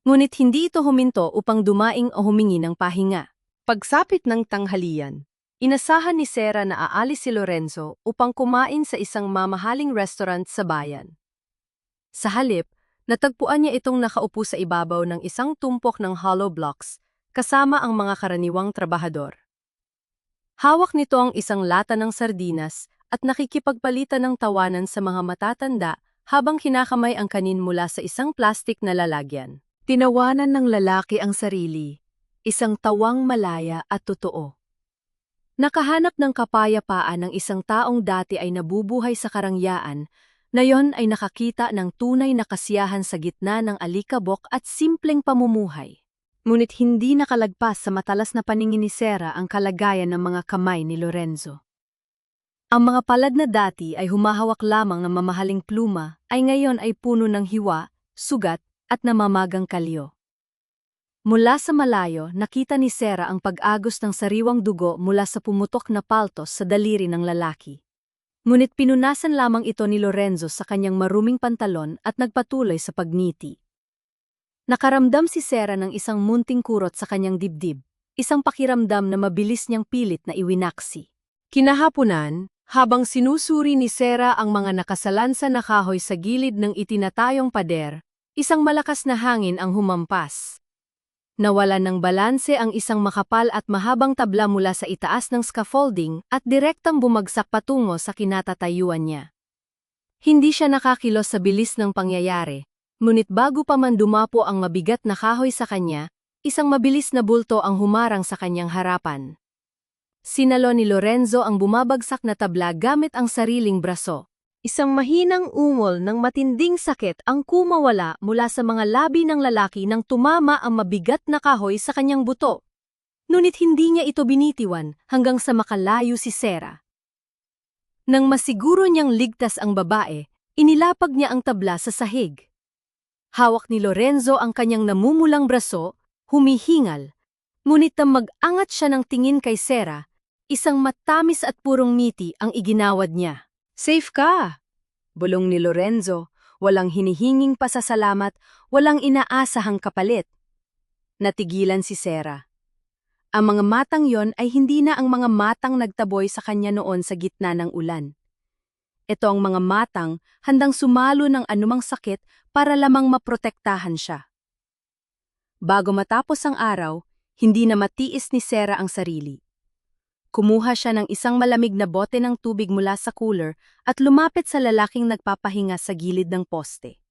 S4: ngunit hindi ito huminto upang dumaing o humingi ng pahinga. Pagsapit ng tanghalian, inasahan ni Sarah na aalis si Lorenzo upang kumain sa isang mamahaling restaurant sa bayan. Sa halip, natagpuan niya itong nakaupo sa ibabaw ng isang tumpok ng hollow blocks kasama ang mga karaniwang trabahador. Hawak nito ang isang lata ng sardinas at nakikipagpalitan ng tawanan sa mga matatanda habang kinakamay ang kanin mula sa isang plastik na lalagyan. Tinawanan ng lalaki ang sarili, isang tawang malaya at totoo. Nakahanap ng kapayapaan ng isang taong dati ay nabubuhay sa karangyaan, na yon ay nakakita ng tunay na kasiyahan sa gitna ng alikabok at simpleng pamumuhay. Ngunit hindi nakalagpas sa matalas na paningin ni Sarah ang kalagayan ng mga kamay ni Lorenzo. Ang mga palad na dati ay humahawak lamang ng mamahaling pluma ay ngayon ay puno ng hiwa, sugat at namamagang kalyo. Mula sa malayo, nakita ni Sarah ang pag-agos ng sariwang dugo mula sa pumutok na paltos sa daliri ng lalaki. Ngunit pinunasan lamang ito ni Lorenzo sa kanyang maruming pantalon at nagpatuloy sa pagngiti. Nakaramdam si Sarah ng isang munting kurot sa kanyang dibdib, isang pakiramdam na mabilis niyang pilit na iwinaksi. Kinahaponan, habang sinusuri ni Sarah ang mga nakasalansa na kahoy sa gilid ng itinatayong pader, isang malakas na hangin ang humampas. Nawalan ng balanse ang isang makapal at mahabang tabla mula sa itaas ng scaffolding at direktang bumagsak patungo sa kinatatayuan niya. Hindi siya nakakilos sa bilis ng pangyayari, ngunit bago pa man dumapo ang mabigat na kahoy sa kanya, isang mabilis na bulto ang humarang sa kanyang harapan. Sinalo ni Lorenzo ang bumabagsak na tabla gamit ang sariling braso. Isang mahinang ungol ng matinding sakit ang kumawala mula sa mga labi ng lalaki nang tumama ang mabigat na kahoy sa kanyang buto. Ngunit hindi niya ito binitiwan hanggang sa makalayo si Sarah. Nang masiguro niyang ligtas ang babae, inilapag niya ang tabla sa sahig. Hawak ni Lorenzo ang kanyang namumulang braso, humihingal. Ngunit nang mag-angat siya ng tingin kay Sarah, isang matamis at purong ngiti ang iginawad niya. "Safe ka!" bulong ni Lorenzo, walang hinihinging pasasalamat, walang inaasahang kapalit. Natigilan si Sarah. Ang mga matang yon ay hindi na ang mga matang nagtaboy sa kanya noon sa gitna ng ulan. Ito ang mga matang handang sumalo ng anumang sakit para lamang maprotektahan siya. Bago matapos ang araw, hindi na matiis ni Sarah ang sarili. Kumuha siya ng isang malamig na bote ng tubig mula sa cooler at lumapit sa lalaking nagpapahinga sa gilid ng poste.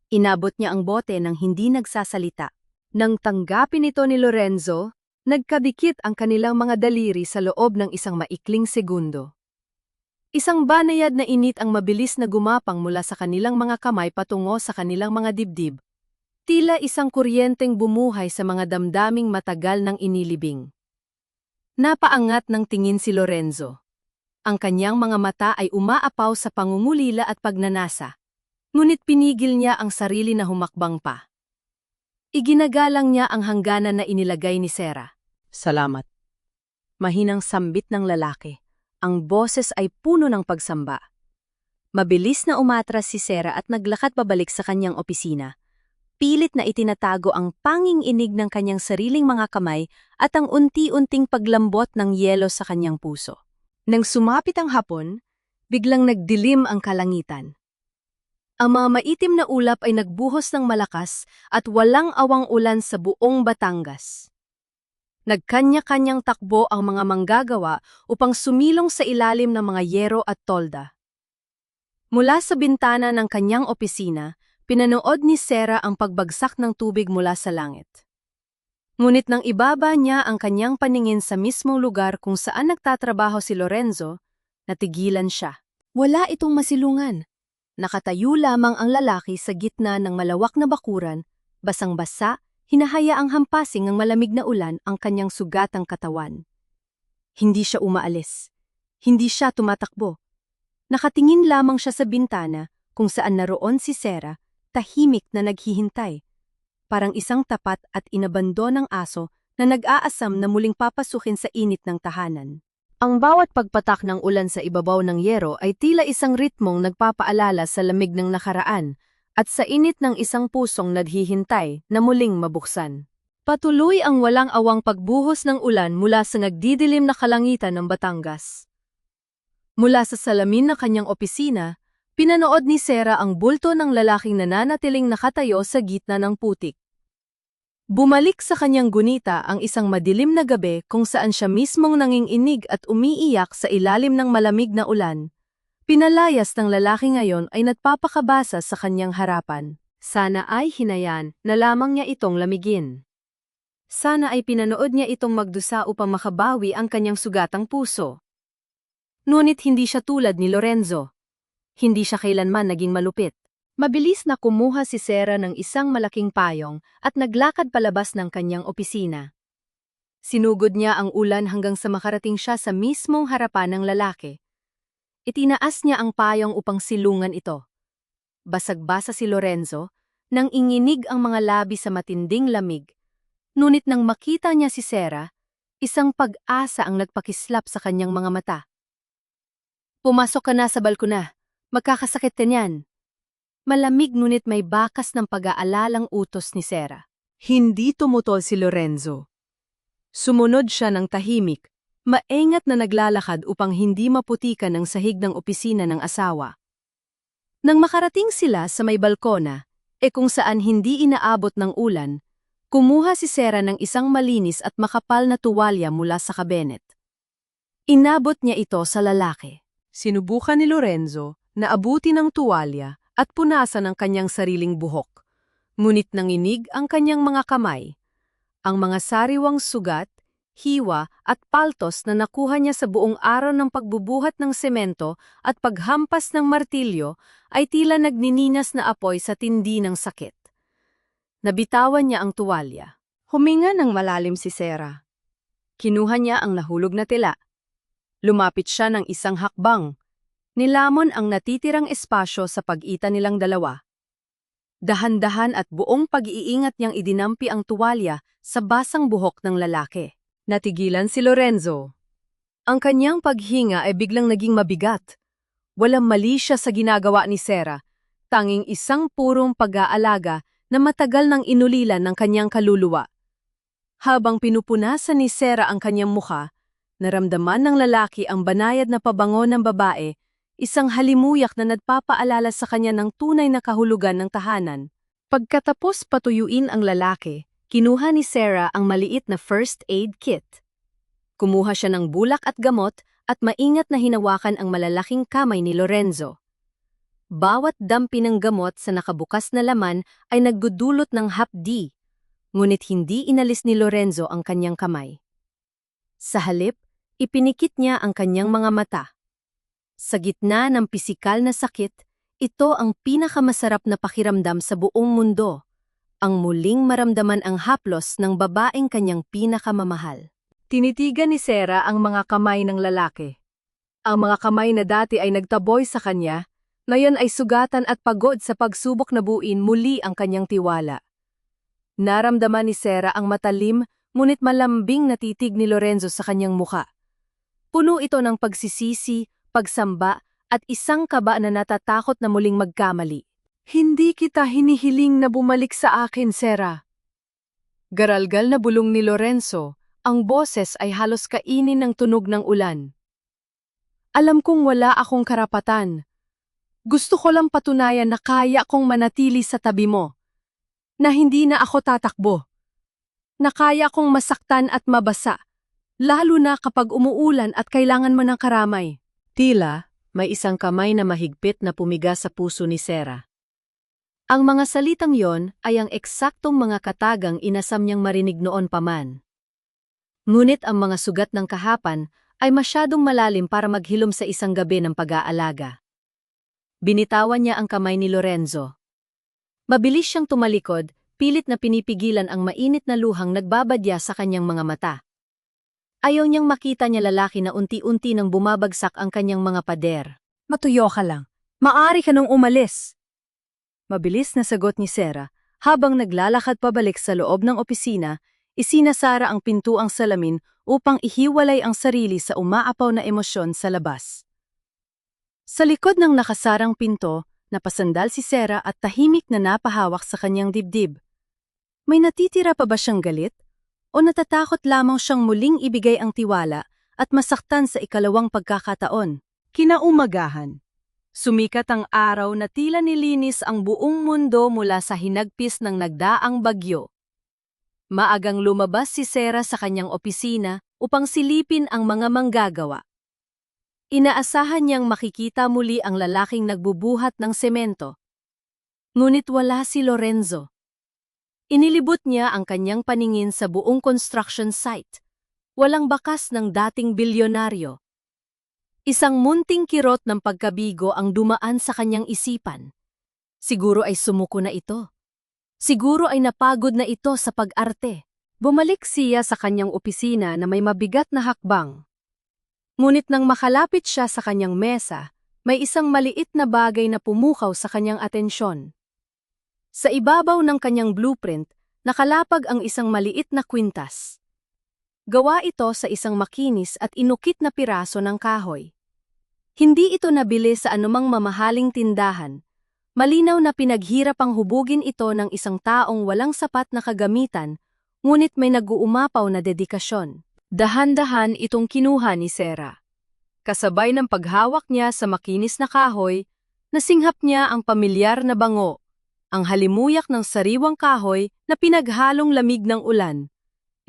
S4: Inabot niya ang bote nang hindi nagsasalita. Nang tanggapin ito ni Lorenzo, nagkadikit ang kanilang mga daliri sa loob ng isang maikling segundo. Isang banayad na init ang mabilis na gumapang mula sa kanilang mga kamay patungo sa kanilang mga dibdib. Tila isang kuryenteng bumuhay sa mga damdaming matagal nang inilibing. Napaangat ng tingin si Lorenzo. Ang kanyang mga mata ay umaapaw sa pangungulila at pagnanasa. Ngunit pinigil niya ang sarili na humakbang pa. Iginagalang niya ang hangganan na inilagay ni Sarah. "Salamat." Mahinang sambit ng lalaki. Ang boses ay puno ng pagsamba. Mabilis na umatras si Sarah at naglakad pabalik sa kanyang opisina. Pilit na itinatago ang panging inig ng kanyang sariling mga kamay at ang unti-unting paglambot ng yelo sa kanyang puso. Nang sumapit ang hapon, biglang nagdilim ang kalangitan. Ang mga maitim na ulap ay nagbuhos ng malakas at walang awang ulan sa buong Batangas.
S1: Nagkanya-kanyang takbo ang mga manggagawa upang sumilong sa ilalim ng mga yero at tolda. Mula sa bintana ng kanyang opisina, pinanood ni Sarah ang pagbagsak ng tubig mula sa langit. Ngunit nang ibaba niya ang kanyang paningin sa mismong lugar kung saan nagtatrabaho si Lorenzo, natigilan siya. Wala itong masilungan. Nakatayo lamang ang lalaki sa gitna ng malawak na bakuran, basang-basa, hinahayaang hampasing ng malamig na ulan ang kanyang sugatang katawan. Hindi siya umaalis. Hindi siya tumatakbo. Nakatingin lamang siya sa bintana kung saan naroon si Sarah, tahimik na naghihintay. Parang isang tapat at inabandonang aso na nag-aasam na muling papasukin sa init ng tahanan. Ang bawat pagpatak ng ulan sa ibabaw ng yero ay tila isang ritmong nagpapaalala sa lamig ng nakaraan at sa init ng isang pusong naghihintay na muling mabuksan. Patuloy ang walang awang pagbuhos ng ulan mula sa nagdidilim na kalangitan ng Batangas. Mula sa salamin ng kanyang opisina, pinanood ni Sarah ang bulto ng lalaking nananatiling nakatayo sa gitna ng putik. Bumalik sa kanyang gunita ang isang madilim na gabi kung saan siya mismong nanginginig at umiiyak sa ilalim ng malamig na ulan. Pinalayas ng lalaki ngayon ay nagpapakabasa sa kanyang harapan. Sana ay hinayan na lamang niya itong lamigin. Sana ay pinanood niya itong magdusa upang makabawi ang kanyang sugatang puso. Ngunit hindi siya tulad ni Lorenzo. Hindi siya kailanman naging malupit. Mabilis na kumuha si Sarah ng isang malaking payong at naglakad palabas ng kanyang opisina. Sinugod niya ang ulan hanggang sa makarating siya sa mismong harapan ng lalaki. Itinaas niya ang payong upang silungan ito. Basag-basa si Lorenzo, nang inginig ang mga labi sa matinding lamig. Ngunit nang makita niya si Sarah, isang pag-asa ang nagpakislap sa kanyang mga mata. "Pumasok ka na sa balkona. Magkakasakit ka niyan." Malamig ngunit may bakas ng pag-aalalang utos ni Sarah.
S4: Hindi tumutol si Lorenzo. Sumunod siya ng tahimik, maingat na naglalakad upang hindi maputikan ang sahig ng opisina ng asawa. Nang makarating sila sa may balkona, kung saan hindi inaabot ng ulan, kumuha si Sarah ng isang malinis at makapal na tuwalya mula sa kabinet. Inabot niya ito sa lalaki. Sinubukan ni Lorenzo na abutin ang tuwalya at punasan ang kanyang sariling buhok. Ngunit nanginig ang kanyang mga kamay. Ang mga sariwang sugat, hiwa at paltos na nakuha niya sa buong araw ng pagbubuhat ng semento at paghampas ng martilyo ay tila nagnininas na apoy sa tindi ng sakit. Nabitawan niya ang tuwalya. Huminga ng malalim si Sarah. Kinuha niya ang nahulog na tela. Lumapit siya ng isang hakbang. Nilamon ang natitirang espasyo sa pagitan nilang dalawa. Dahan-dahan at buong pag-iingat niyang idinampi ang tuwalya sa basang buhok ng lalaki. Natigilan si Lorenzo. Ang kanyang paghinga ay biglang naging mabigat. Walang mali siya sa ginagawa ni Sarah, tanging isang purong pag-aalaga na matagal nang inulilan ng kanyang kaluluwa. Habang pinupunasan ni Sarah ang kanyang mukha, naramdaman ng lalaki ang banayad na pabango ng babae, isang halimuyak na nagpapaalala sa kanya ng tunay na kahulugan ng tahanan. Pagkatapos patuyuin ang lalaki, kinuha ni Sarah ang maliit na first aid kit. Kumuha siya ng bulak at gamot at maingat na hinawakan ang malalaking kamay ni Lorenzo. Bawat dampi ng gamot sa nakabukas na laman ay nagdudulot ng hapdi, ngunit hindi inalis ni Lorenzo ang kanyang kamay. Sa halip, ipinikit niya ang kanyang mga mata. Sa gitna ng pisikal na sakit, ito ang pinakamasarap na pakiramdam sa buong mundo, ang muling maramdaman ang haplos ng babaeng kanyang pinakamamahal. Tinitigan ni Sarah ang mga kamay ng lalaki. Ang mga kamay na dati ay nagtaboy sa kanya, ngayon ay sugatan at pagod sa pagsubok na buuin muli ang kanyang tiwala. Naramdaman ni Sarah ang matalim ngunit malambing na titig ni Lorenzo sa kanyang muka. Puno ito ng pagsisisi, pagsamba, at isang kaba na natatakot na muling magkamali. "Hindi kita hinihiling na bumalik sa akin, Sarah." Garalgal na bulong ni Lorenzo, ang boses ay halos kainin ng tunog ng ulan. "Alam kong wala akong karapatan. Gusto ko lang patunayan na kaya kong manatili sa tabi mo. Na hindi na ako tatakbo.
S2: na kaya kong masaktan at mabasa, lalo na kapag umuulan at kailangan mo ng karamay.
S4: Tila, may isang kamay na mahigpit na pumiga sa puso ni Sarah.
S1: Ang mga salitang yon ay ang eksaktong mga katagang inasam niyang marinig noon pa man. Ngunit ang mga sugat ng kahapan ay masyadong malalim para maghilom sa isang gabi ng pag-aalaga. Binitawan niya ang kamay ni Lorenzo. Mabilis siyang tumalikod, pilit na pinipigilan ang mainit na luhang nagbabadya sa kanyang mga mata. Ayaw niyang makita niya lalaki na unti-unti nang bumabagsak ang kanyang mga pader.
S2: Matuyo ka lang. Maari ka nung umalis.
S4: Mabilis na sagot ni Sarah, habang naglalakad pabalik sa loob ng opisina, isinasara ang pintuang salamin upang ihiwalay ang sarili sa umaapaw na emosyon sa labas. Sa likod ng nakasarang pinto, napasandal si Sarah at tahimik na napahawak sa kanyang dibdib. May natitira pa ba siyang galit? O natatakot lamang siyang muling ibigay ang tiwala at masaktan sa ikalawang pagkakataon? Kinaumagahan. Sumikat ang araw na tila nilinis ang buong mundo mula sa hinagpis ng nagdaang bagyo. Maagang lumabas si Sarah sa kanyang opisina upang silipin ang mga manggagawa. Inaasahan niyang makikita muli ang lalaking nagbubuhat ng semento. Ngunit wala si Lorenzo. Inilibot niya ang kanyang paningin sa buong construction site. Walang bakas ng dating bilyonaryo. Isang munting kirot ng pagkabigo ang dumaan sa kanyang isipan. Siguro ay sumuko na ito. Siguro ay napagod na ito sa pag-arte. Bumalik siya sa kanyang opisina na may mabigat na hakbang. Ngunit nang makalapit siya sa kanyang mesa, may isang maliit na bagay na pumukaw sa kanyang atensyon. Sa ibabaw ng kanyang blueprint, nakalapag ang isang maliit na kwintas. Gawa ito sa isang makinis at inukit na piraso ng kahoy. Hindi ito nabili sa anumang mamahaling tindahan. Malinaw na pinaghirap ang hubugin ito ng isang taong walang sapat na kagamitan, ngunit may nag-uumapaw na dedikasyon. Dahan-dahan itong kinuha ni Sarah. Kasabay ng paghawak niya sa makinis na kahoy, nasinghap niya ang pamilyar na bango, ang halimuyak ng sariwang kahoy na pinaghalong lamig ng ulan.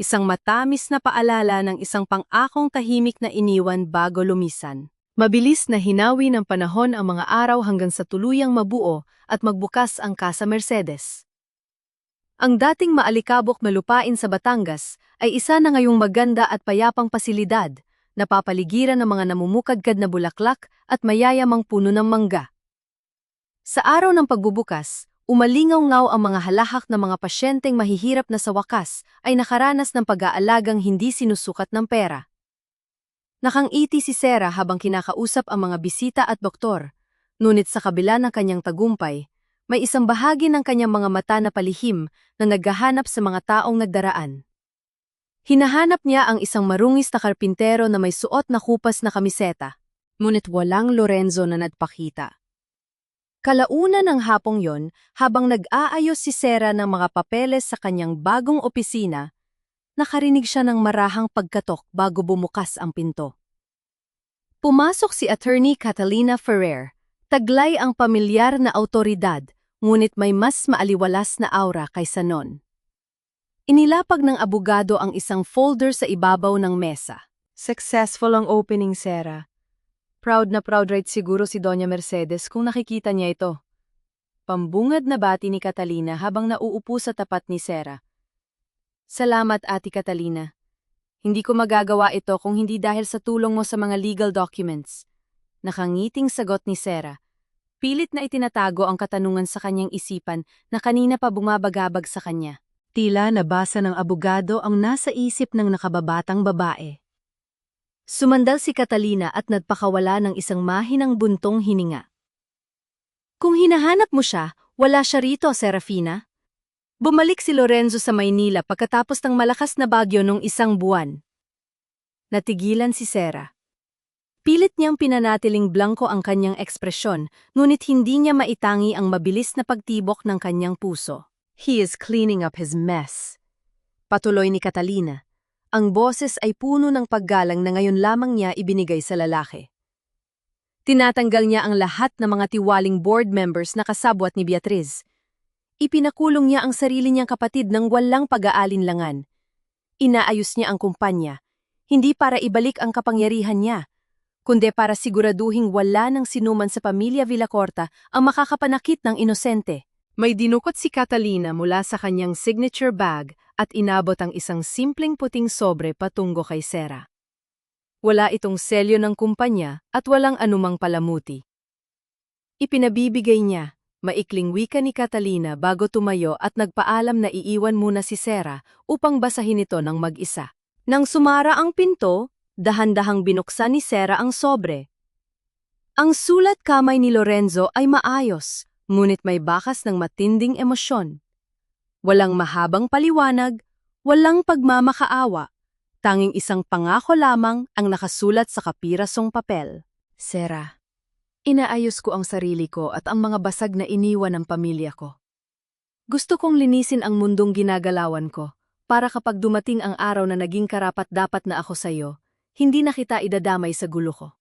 S4: Isang matamis na paalala ng isang pang-akong tahimik na iniwan bago lumisan. Mabilis na hinawi ng panahon ang mga araw hanggang sa tuluyang mabuo at magbukas ang Casa Mercedes. Ang dating maalikabok na lupain sa Batangas ay isa na ngayong maganda at payapang pasilidad, napapaligiran ng mga namumukadkad na bulaklak at mayayamang puno ng mangga. Sa araw ng pagbubukas, umalingaw-ngaw ang mga halahak ng mga pasyenteng mahihirap na sa wakas ay nakaranas ng pag-aalagang hindi sinusukat ng pera. Nakangiti si Sarah habang kinakausap ang mga bisita at doktor, ngunit sa kabila ng kanyang tagumpay, may isang bahagi ng kanyang mga mata na palihim na naghahanap sa mga taong nagdaraan. Hinahanap niya ang isang marungis na karpintero na may suot na kupas na kamiseta, ngunit walang Lorenzo na nagpakita. Kalaunan ng hapong yon, habang nag-aayos si Sarah ng mga papeles sa kanyang bagong opisina, nakarinig siya ng marahang pagkatok bago bumukas ang pinto. Pumasok si Attorney Catalina Ferrer, taglay ang pamilyar na awtoridad, ngunit may mas maaliwalas na aura kaysa noon. Inilapag ng abogado ang isang folder sa ibabaw ng mesa. Successful ang opening, Sarah. Proud na proud right siguro si Doña Mercedes kung nakikita niya ito. Pambungad na bati ni Catalina habang nauupo sa tapat ni Sarah. Salamat, Ate Catalina. Hindi ko magagawa ito kung hindi dahil sa tulong mo sa mga legal documents. Nakangiting sagot ni Sarah. Pilit na itinatago ang katanungan sa kanyang isipan na kanina pa bumabagabag sa kanya. Tila nabasa ng abogado ang nasa isip ng nakababatang babae.
S1: Sumandal si Catalina at nagpakawala ng isang mahinang buntong hininga. Kung hinahanap mo siya, wala siya rito, Serafina. Bumalik si Lorenzo sa Maynila pagkatapos ng malakas na bagyo nung isang buwan. Natigilan si Sarah. Pilit niyang pinanatiling blanko ang kanyang ekspresyon, ngunit hindi niya maitangi ang mabilis na pagtibok ng kanyang puso.
S4: He is cleaning up his mess. Patuloy ni Catalina. Ang boses ay puno ng paggalang na ngayon lamang niya ibinigay sa lalaki. Tinatanggal niya ang lahat ng mga tiwaling board members na kasabwat ni Beatriz. Ipinakulong niya ang sarili niyang kapatid ng walang pag-aalinlangan.
S2: Inaayos niya ang kumpanya, hindi para ibalik ang kapangyarihan niya, kundi para siguraduhing wala ng sinuman sa pamilya Villacorta ang makakapanakit ng inosente.
S4: May dinukot si Catalina mula sa kanyang signature bag at inabot ang isang simpleng puting sobre patungo kay Sera. Wala itong selyo ng kumpanya at walang anumang palamuti. Ipinabibigay niya, maikling wika ni Catalina bago tumayo at nagpaalam na iiwan muna si Sera upang basahin ito ng mag-isa. Nang sumara ang pinto, dahan-dahang binuksan ni Sera ang sobre. Ang sulat kamay ni Lorenzo ay maayos, ngunit may bakas ng matinding emosyon. Walang mahabang paliwanag, walang pagmamakaawa, tanging isang pangako lamang ang nakasulat sa kapirasong papel.
S1: Sera, inaayos ko ang sarili ko at ang mga basag na iniwan ng pamilya ko. Gusto kong linisin ang mundong ginagalawan ko, para kapag dumating ang araw na naging karapat-dapat na ako sa'yo, hindi na kita idadamay sa gulo ko.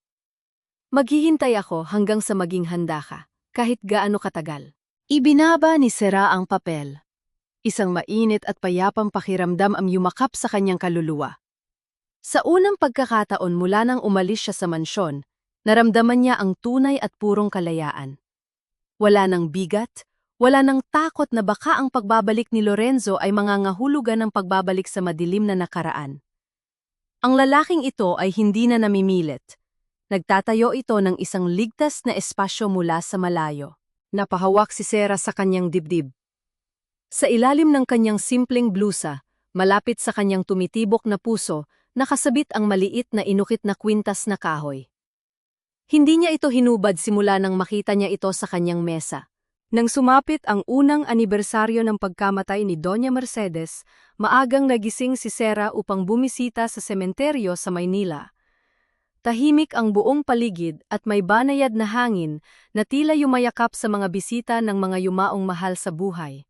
S1: Maghihintay ako hanggang sa maging handa ka, kahit gaano katagal. Ibinaba ni Sera ang papel. Isang mainit at payapang pakiramdam ang yumakap sa kanyang kaluluwa. Sa unang pagkakataon mula nang umalis siya sa mansyon, naramdaman niya ang tunay at purong kalayaan. Wala nang bigat, wala nang takot na baka ang pagbabalik ni Lorenzo ay mangangahulugan ng pagbabalik sa madilim na nakaraan. Ang lalaking ito ay hindi na namimilit. Nagtatayo ito ng isang ligtas na espasyo mula sa malayo. Napahawak si Sera sa kanyang dibdib. Sa ilalim ng kanyang simpleng blusa, malapit sa kanyang tumitibok na puso, nakasabit ang maliit na inukit na kwintas na kahoy. Hindi niya ito hinubad simula nang makita niya ito sa kanyang mesa. Nang sumapit ang unang anibersaryo ng pagkamatay ni Doña Mercedes, maagang nagising si Sera upang bumisita sa sementeryo sa Maynila. Tahimik ang buong paligid at may banayad na hangin na tila yumayakap sa mga bisita ng mga yumaong mahal sa buhay.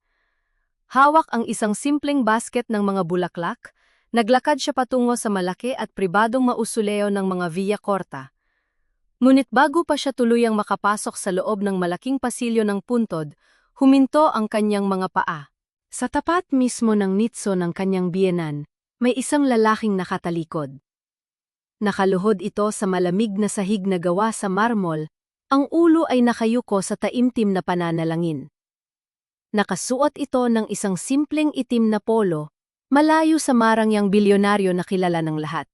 S1: Hawak ang isang simpleng basket ng mga bulaklak, naglakad siya patungo sa malaki at pribadong mausoleo ng mga Villacorta. Ngunit bago pa siya tuluyang makapasok sa loob ng malaking pasilyo ng puntod, huminto ang kanyang mga paa. Sa tapat mismo ng nitso ng kanyang biyenan, may isang lalaking nakatalikod. Nakaluhod ito sa malamig na sahig na gawa sa marmol, ang ulo ay nakayuko sa taimtim na pananalangin. Nakasuot ito ng isang simpleng itim na polo, malayo sa marangyang bilyonaryo na kilala ng lahat.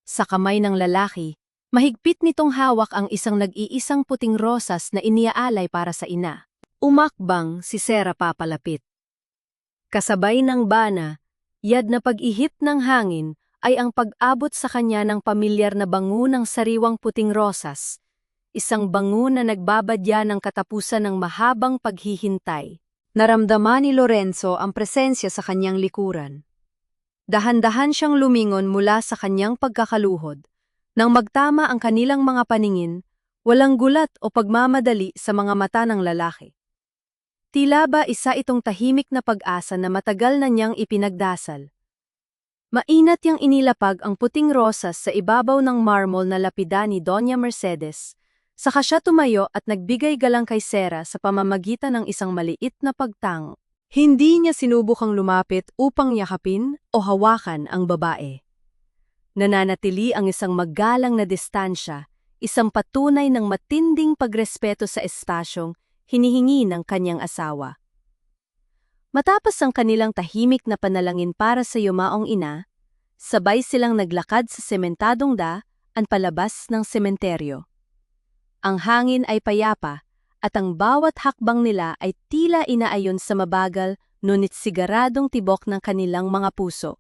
S1: Sa kamay ng lalaki, mahigpit nitong hawak ang isang nag-iisang puting rosas na iniaalay para sa ina. Umakbang si Sera papalapit. Kasabay ng bana, yad na pag-ihip ng hangin ay ang pag-abot sa kanya ng pamilyar na bango ng sariwang puting rosas, isang bango na nagbabadya ng katapusan ng mahabang paghihintay. Naramdaman ni Lorenzo ang presensya sa kanyang likuran. Dahan-dahan siyang lumingon mula sa kanyang pagkakaluhod. Nang magtama ang kanilang mga paningin, walang gulat o pagmamadali sa mga mata ng lalaki. Tila ba isa itong tahimik na pag-asa na matagal na niyang ipinagdasal. Mainat niyang inilapag ang puting rosas sa ibabaw ng marmol na lapida ni Doña Mercedes. Saka siya tumayo at nagbigay galang kay Sera sa pamamagitan ng isang maliit na pagtang. Hindi niya sinubukang lumapit upang yakapin o hawakan ang babae. Nananatili ang isang magalang na distansya, isang patunay ng matinding pagrespeto sa espasyong hinihingi ng kanyang asawa. Matapos ang kanilang tahimik na panalangin para sa yumaong ina, sabay silang naglakad sa sementadong daan palabas ng sementeryo. Ang hangin ay payapa at ang bawat hakbang nila ay tila inaayon sa mabagal ngunit sigaradong tibok ng kanilang mga puso.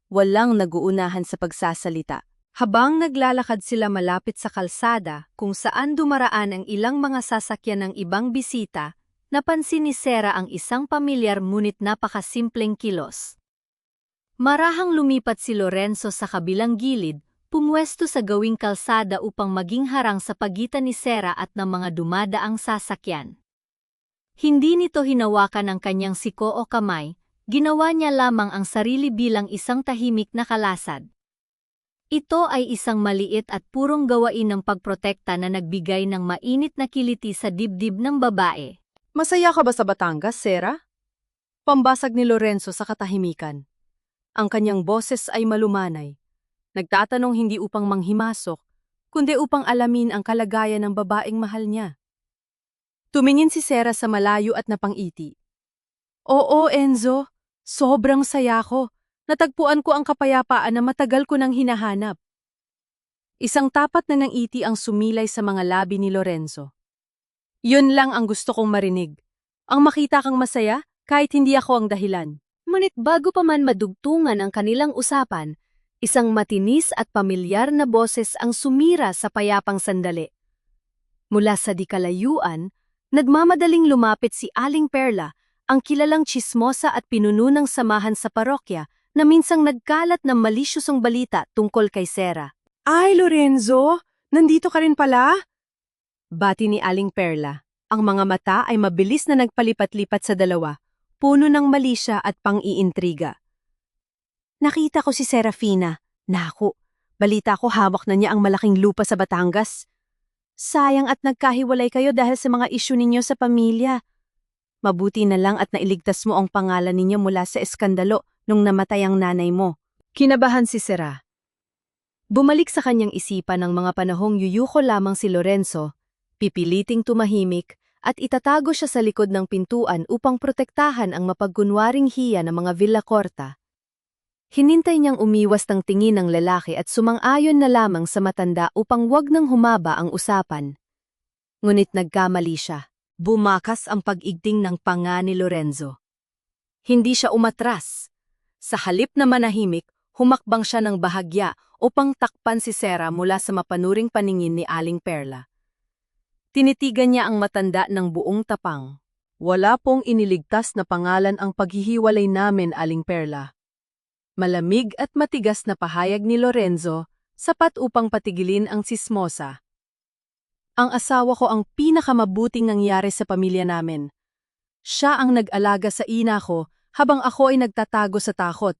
S1: Walang naguunahan sa pagsasalita. Habang naglalakad sila malapit sa kalsada kung saan dumaraan ang ilang mga sasakyan ng ibang bisita, napansin ni Sera ang isang pamilyar ngunit napakasimpleng kilos. Marahang lumipat si Lorenzo sa kabilang gilid, pumwesto sa gawing kalsada upang maging harang sa pagitan ni Sera at ng mga dumadaang sasakyan. Hindi nito hinawakan ang kanyang siko o kamay, ginawa niya lamang ang sarili bilang isang tahimik na kalasad. Ito ay isang maliit at purong gawain ng pagprotekta na nagbigay ng mainit na kiliti sa dibdib ng babae.
S4: Masaya ka ba sa Batangas, Sera? Pambasag ni Lorenzo sa katahimikan. Ang kanyang boses ay malumanay. Nagtatanong hindi upang manghimasok, kundi upang alamin ang kalagayan ng babaeng mahal niya. Tumingin si Sarah sa malayo at napangiti. Oo, Enzo. Sobrang saya ko. Natagpuan ko ang kapayapaan na matagal ko nang hinahanap. Isang tapat na ngiti ang sumilay sa mga labi ni Lorenzo. Yun lang ang gusto kong marinig. Ang makita kang masaya kahit hindi ako ang dahilan.
S1: Ngunit bago pa man madugtungan ang kanilang usapan, isang matinis at pamilyar na boses ang sumira sa payapang sandali. Mula sa di kalayuan, nagmamadaling lumapit si Aling Perla, ang kilalang tsismosa at pinuno ng samahan sa parokya na minsang nagkalat ng malisyosong balita tungkol kay Sarah.
S4: Ay, Lorenzo! Nandito ka rin pala? Bati ni Aling Perla. Ang mga mata ay mabilis na nagpalipat-lipat sa dalawa, puno ng malisya at pang-iintriga. Nakita ko si Serafina. Naku, balita ko hawak na niya ang malaking lupa sa Batangas. Sayang at nagkahiwalay kayo dahil sa mga isyu ninyo sa pamilya. Mabuti na lang at nailigtas mo ang pangalan ninyo mula sa eskandalo nung namatay ang nanay mo.
S1: Kinabahan si Sarah. Bumalik sa kanyang isipan ng mga panahong yuyuko lamang si Lorenzo, pipiliting tumahimik at itatago siya sa likod ng pintuan upang protektahan ang mapagkunwaring hiya ng mga Villacorta. Hinintay niyang umiwas ng tingin ng lalaki at sumang-ayon na lamang sa matanda upang wag nang humaba ang usapan. Ngunit nagkamali siya.
S4: Bumakas ang pag-igting ng panga ni Lorenzo. Hindi siya umatras. Sa halip na manahimik, humakbang siya ng bahagya upang takpan si Sarah mula sa mapanuring paningin ni Aling Perla. Tinitigan niya ang matanda ng buong tapang. Wala pong iniligtas na pangalan ang paghihiwalay namin, Aling Perla. Malamig at matigas na pahayag ni Lorenzo, sapat upang patigilin ang sismosa. Ang asawa ko ang pinakamabuting nangyari sa pamilya namin. Siya ang nag-alaga sa ina ko habang ako ay nagtatago sa takot.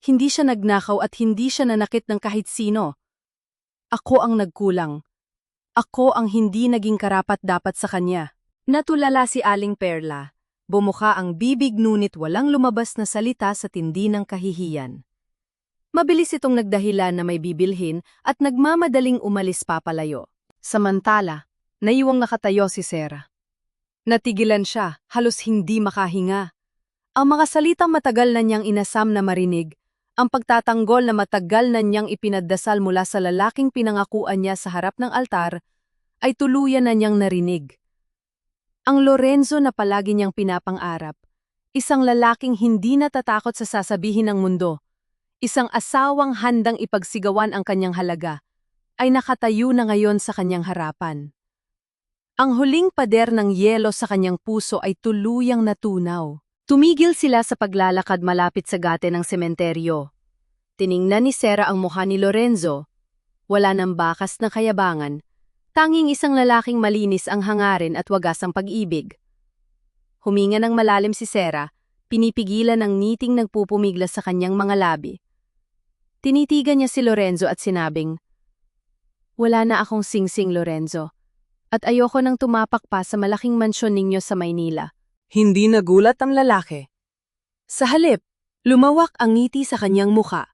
S4: Hindi siya nagnakaw at hindi siya nanakit ng kahit sino. Ako ang nagkulang. Ako ang hindi naging karapat-dapat sa kanya. Natulala si Aling Perla. Bumuka ang bibig ngunit walang lumabas na salita sa tindi ng kahihiyan. Mabilis itong nagdahilan na may bibilhin at nagmamadaling umalis papalayo. Samantala, naiwang nakatayo si Sarah. Natigilan siya, halos hindi makahinga. Ang mga salitang matagal na niyang inasam na marinig, ang pagtatanggol na matagal na niyang ipinagdasal mula sa lalaking pinangakuan niya sa harap ng altar, ay tuluyan na niyang narinig. Ang Lorenzo na palagi niyang pinapang-arap, isang lalaking hindi natatakot sa sasabihin ng mundo, isang asawang handang ipagsigawan ang kanyang halaga, ay nakatayo na ngayon sa kanyang harapan. Ang huling pader ng yelo sa kanyang puso ay tuluyang natunaw. Tumigil sila sa paglalakad malapit sa gate ng sementeryo. Tiningnan ni Sarah ang mukha ni Lorenzo. Wala ng bakas na kayabangan, tanging isang lalaking malinis ang hangarin at wagas ang pag-ibig. Huminga ng malalim si Sarah, pinipigilan ang ngiting nagpupumiglas sa kanyang mga labi. Tinitigan niya si Lorenzo at sinabing, "Wala na akong singsing, Lorenzo, at ayoko nang tumapak pa sa malaking mansyon ninyo sa Maynila." Hindi nagulat ang lalaki. Sa halip, lumawak ang ngiti sa kanyang mukha.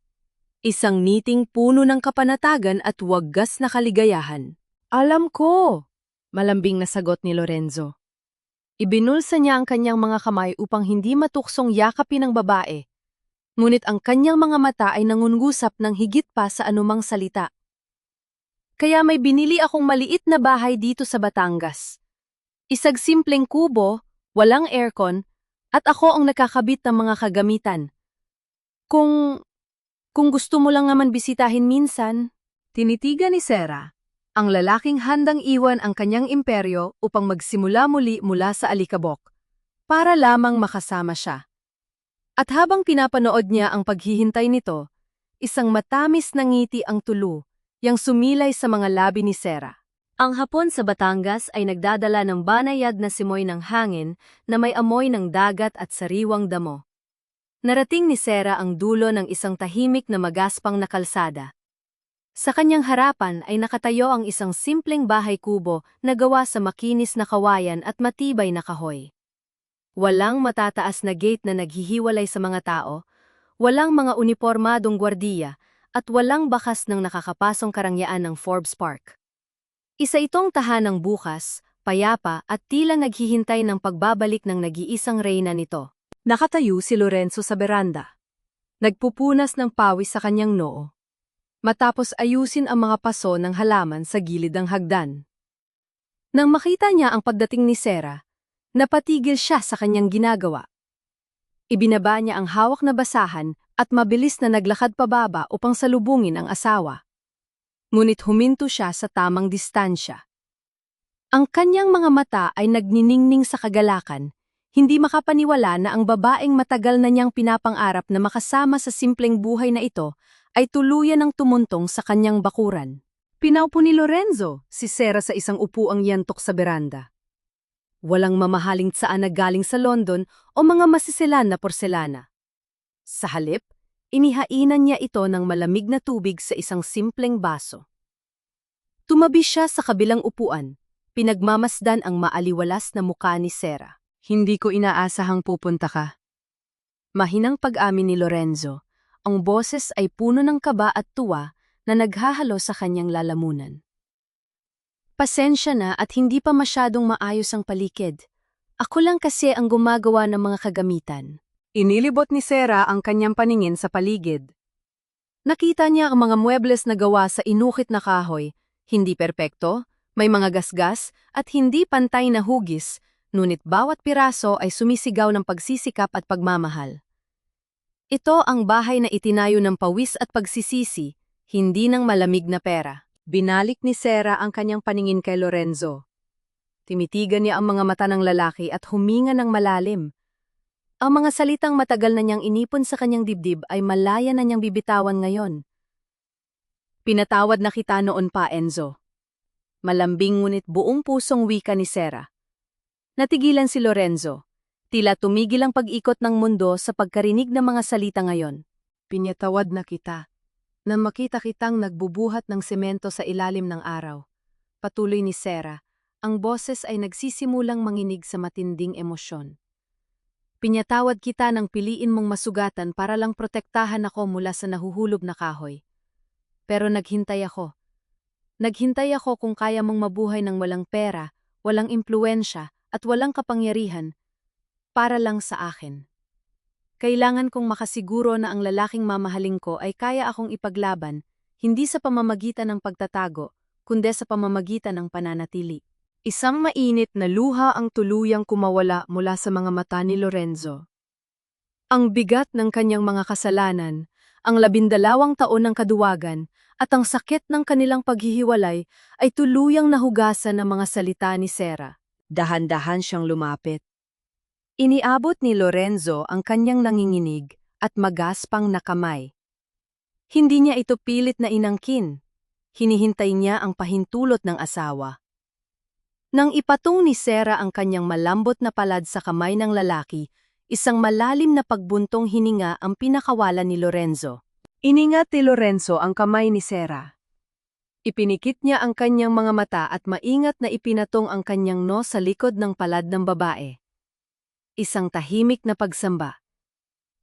S4: Isang ngiting puno ng kapanatagan at wagas na kaligayahan. "Alam ko," malambing na sagot ni Lorenzo. Ibinulsa niya ang kanyang mga kamay upang hindi matuksong yakapin ng babae. Ngunit ang kanyang mga mata ay nangungusap ng higit pa sa anumang salita. "Kaya may binili akong maliit na bahay dito sa Batangas. Isang simpleng kubo, walang aircon, at ako ang nakakabit ng mga kagamitan. Kung gusto mo lang naman bisitahin minsan." Tinitigan ni Sarah, ang lalaking handang iwan ang kanyang imperyo upang magsimula muli mula sa alikabok, para lamang makasama siya. At habang pinapanood niya ang paghihintay nito, isang matamis na ngiti ang tulo, yang sumilay sa mga labi ni Sarah. Ang hapon sa Batangas ay nagdadala ng banayad na simoy ng hangin na may amoy ng dagat at sariwang damo. Narating ni Sarah ang dulo ng isang tahimik na magaspang na kalsada. Sa kanyang harapan ay nakatayo ang isang simpleng bahay kubo na gawa sa makinis na kawayan at matibay na kahoy. Walang matataas na gate na naghihiwalay sa mga tao,
S1: Walang mga unipormadong gwardiya at walang bakas ng nakakapasong karangyaan ng Forbes Park. Isa itong tahanang bukas, payapa at tila naghihintay ng pagbabalik ng nag-iisang reyna nito.
S4: Nakatayo si Lorenzo sa beranda. Nagpupunas ng pawis sa kanyang noo. Matapos ayusin ang mga paso ng halaman sa gilid ng hagdan. Nang makita niya ang pagdating ni Sarah, napatigil siya sa kanyang ginagawa. Ibinaba niya ang hawak na basahan at mabilis na naglakad pababa upang salubungin ang asawa. Ngunit huminto siya sa tamang distansya. Ang kanyang mga mata ay nagniningning sa kagalakan, hindi makapaniwala na ang babaeng matagal na niyang pinapangarap na makasama sa simpleng buhay na ito ay tuluyan ng tumuntong sa kanyang bakuran. Pinaupo ni Lorenzo si Sarah sa isang upuang yantok sa beranda. Walang mamahaling tsaan na galing sa London o mga masisilan na porselana. Sa halip, inihainan niya ito ng malamig na tubig sa isang simpleng baso. Tumabi siya sa kabilang upuan, pinagmamasdan ang maaliwalas na mukha ni Sarah. Hindi ko inaasahang pupunta ka. Mahinang pag-amin ni Lorenzo, ang boses ay puno ng kaba at tuwa na naghahalo sa kanyang lalamunan. Pasensya na at hindi pa masyadong maayos ang paligid. Ako lang kasi ang gumagawa ng mga kagamitan. Inilibot ni Sarah ang kanyang paningin sa paligid. Nakita niya ang mga muebles na gawa sa inukit na kahoy, hindi perpekto, may mga gasgas at hindi pantay na hugis, ngunit bawat piraso ay sumisigaw ng pagsisikap at pagmamahal. Ito ang bahay na itinayo ng pawis at pagsisisi, hindi ng malamig na pera. Binalik ni Sarah ang kanyang paningin kay Lorenzo. Timitigan niya ang mga mata ng lalaki at huminga ng malalim. Ang mga salitang matagal na niyang inipon sa kanyang dibdib ay malaya na niyang bibitawan ngayon. Pinatawad na kita noon pa, Enzo. Malambing ngunit buong pusong wika ni Sarah. Natigilan si Lorenzo. Tila tumigil ang pag-ikot ng mundo sa pagkarinig ng mga salita ngayon. Pinatawad na kita. Nang makita kitang nagbubuhat ng semento sa ilalim ng araw. Patuloy ni Sarah, ang boses ay nagsisimulang manginig sa matinding emosyon. Pinatawad kita nang piliin mong masugatan para lang protektahan ako mula sa nahuhulog na kahoy. Pero naghintay ako. Naghintay ako kung kaya mong mabuhay ng walang pera, walang impluensya, at walang kapangyarihan, para lang sa akin. Kailangan kong makasiguro na ang lalaking mamahaling ko ay kaya akong ipaglaban, hindi sa pamamagitan ng pagtatago, kundi sa pamamagitan ng pananatili. Isang mainit na luha ang tuluyang kumawala mula sa mga mata ni Lorenzo. Ang bigat ng kanyang mga kasalanan, ang 12 taon ng kaduwagan, at ang sakit ng kanilang paghihiwalay ay tuluyang nahugasan ng mga salita ni Sarah. Dahan-dahan siyang lumapit. Iniabot ni Lorenzo ang kanyang nanginginig at magaspang na kamay. Hindi niya ito pilit na inangkin. Hinihintay niya ang pahintulot ng asawa. Nang ipatong ni Sarah ang kanyang malambot na palad sa kamay ng lalaki, isang malalim na pagbuntong hininga ang pinakawalan ni Lorenzo. Iningat ni Lorenzo ang kamay ni Sarah. Ipinikit niya ang kanyang mga mata at maingat na ipinatong ang kanyang no sa likod ng palad ng babae. Isang tahimik na pagsamba.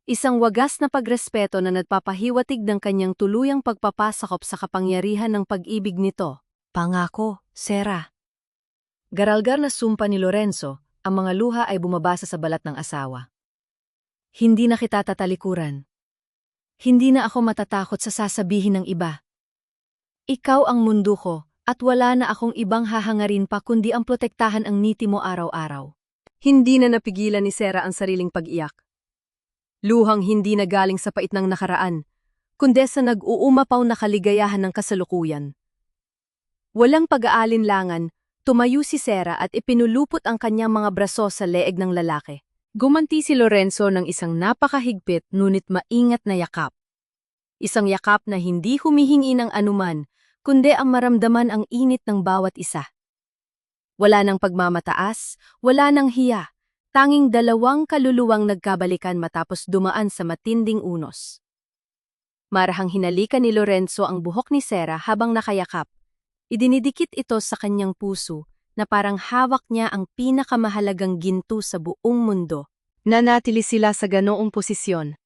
S4: Isang wagas na pagrespeto na nagpapahiwatig ng kanyang tuluyang pagpapasakop sa kapangyarihan ng pag-ibig nito. Pangako, Sarah. Garalgar na sumpa ni Lorenzo, ang mga luha ay bumabasa sa balat ng asawa. Hindi na kita tatalikuran. Hindi na ako matatakot sa sasabihin ng iba. Ikaw ang mundo ko, at wala na akong ibang hahangarin pa kundi ang protektahan ang ngiti mo araw-araw. Hindi na napigilan ni Sarah ang sariling pag-iyak. Luhang hindi na galing sa pait ng nakaraan, kundi sa nag-uumapaw na kaligayahan ng kasalukuyan. Walang pag-aalinlangan, tumayo si Sarah at ipinulupot ang kanyang mga braso sa leeg ng lalaki. Gumanti si Lorenzo ng isang napakahigpit ngunit maingat na yakap. Isang yakap na hindi humihingi ng anuman, kundi ang maramdaman ang init ng bawat isa. Wala nang pagmamataas, wala nang hiya, tanging dalawang kaluluwang nagkabalikan matapos dumaan sa matinding unos. Marahang hinalikan ni Lorenzo ang buhok ni Sarah habang nakayakap. Idinidikit ito sa kanyang puso na parang hawak niya ang pinakamahalagang ginto sa buong mundo. Nanatili sila sa ganoong posisyon.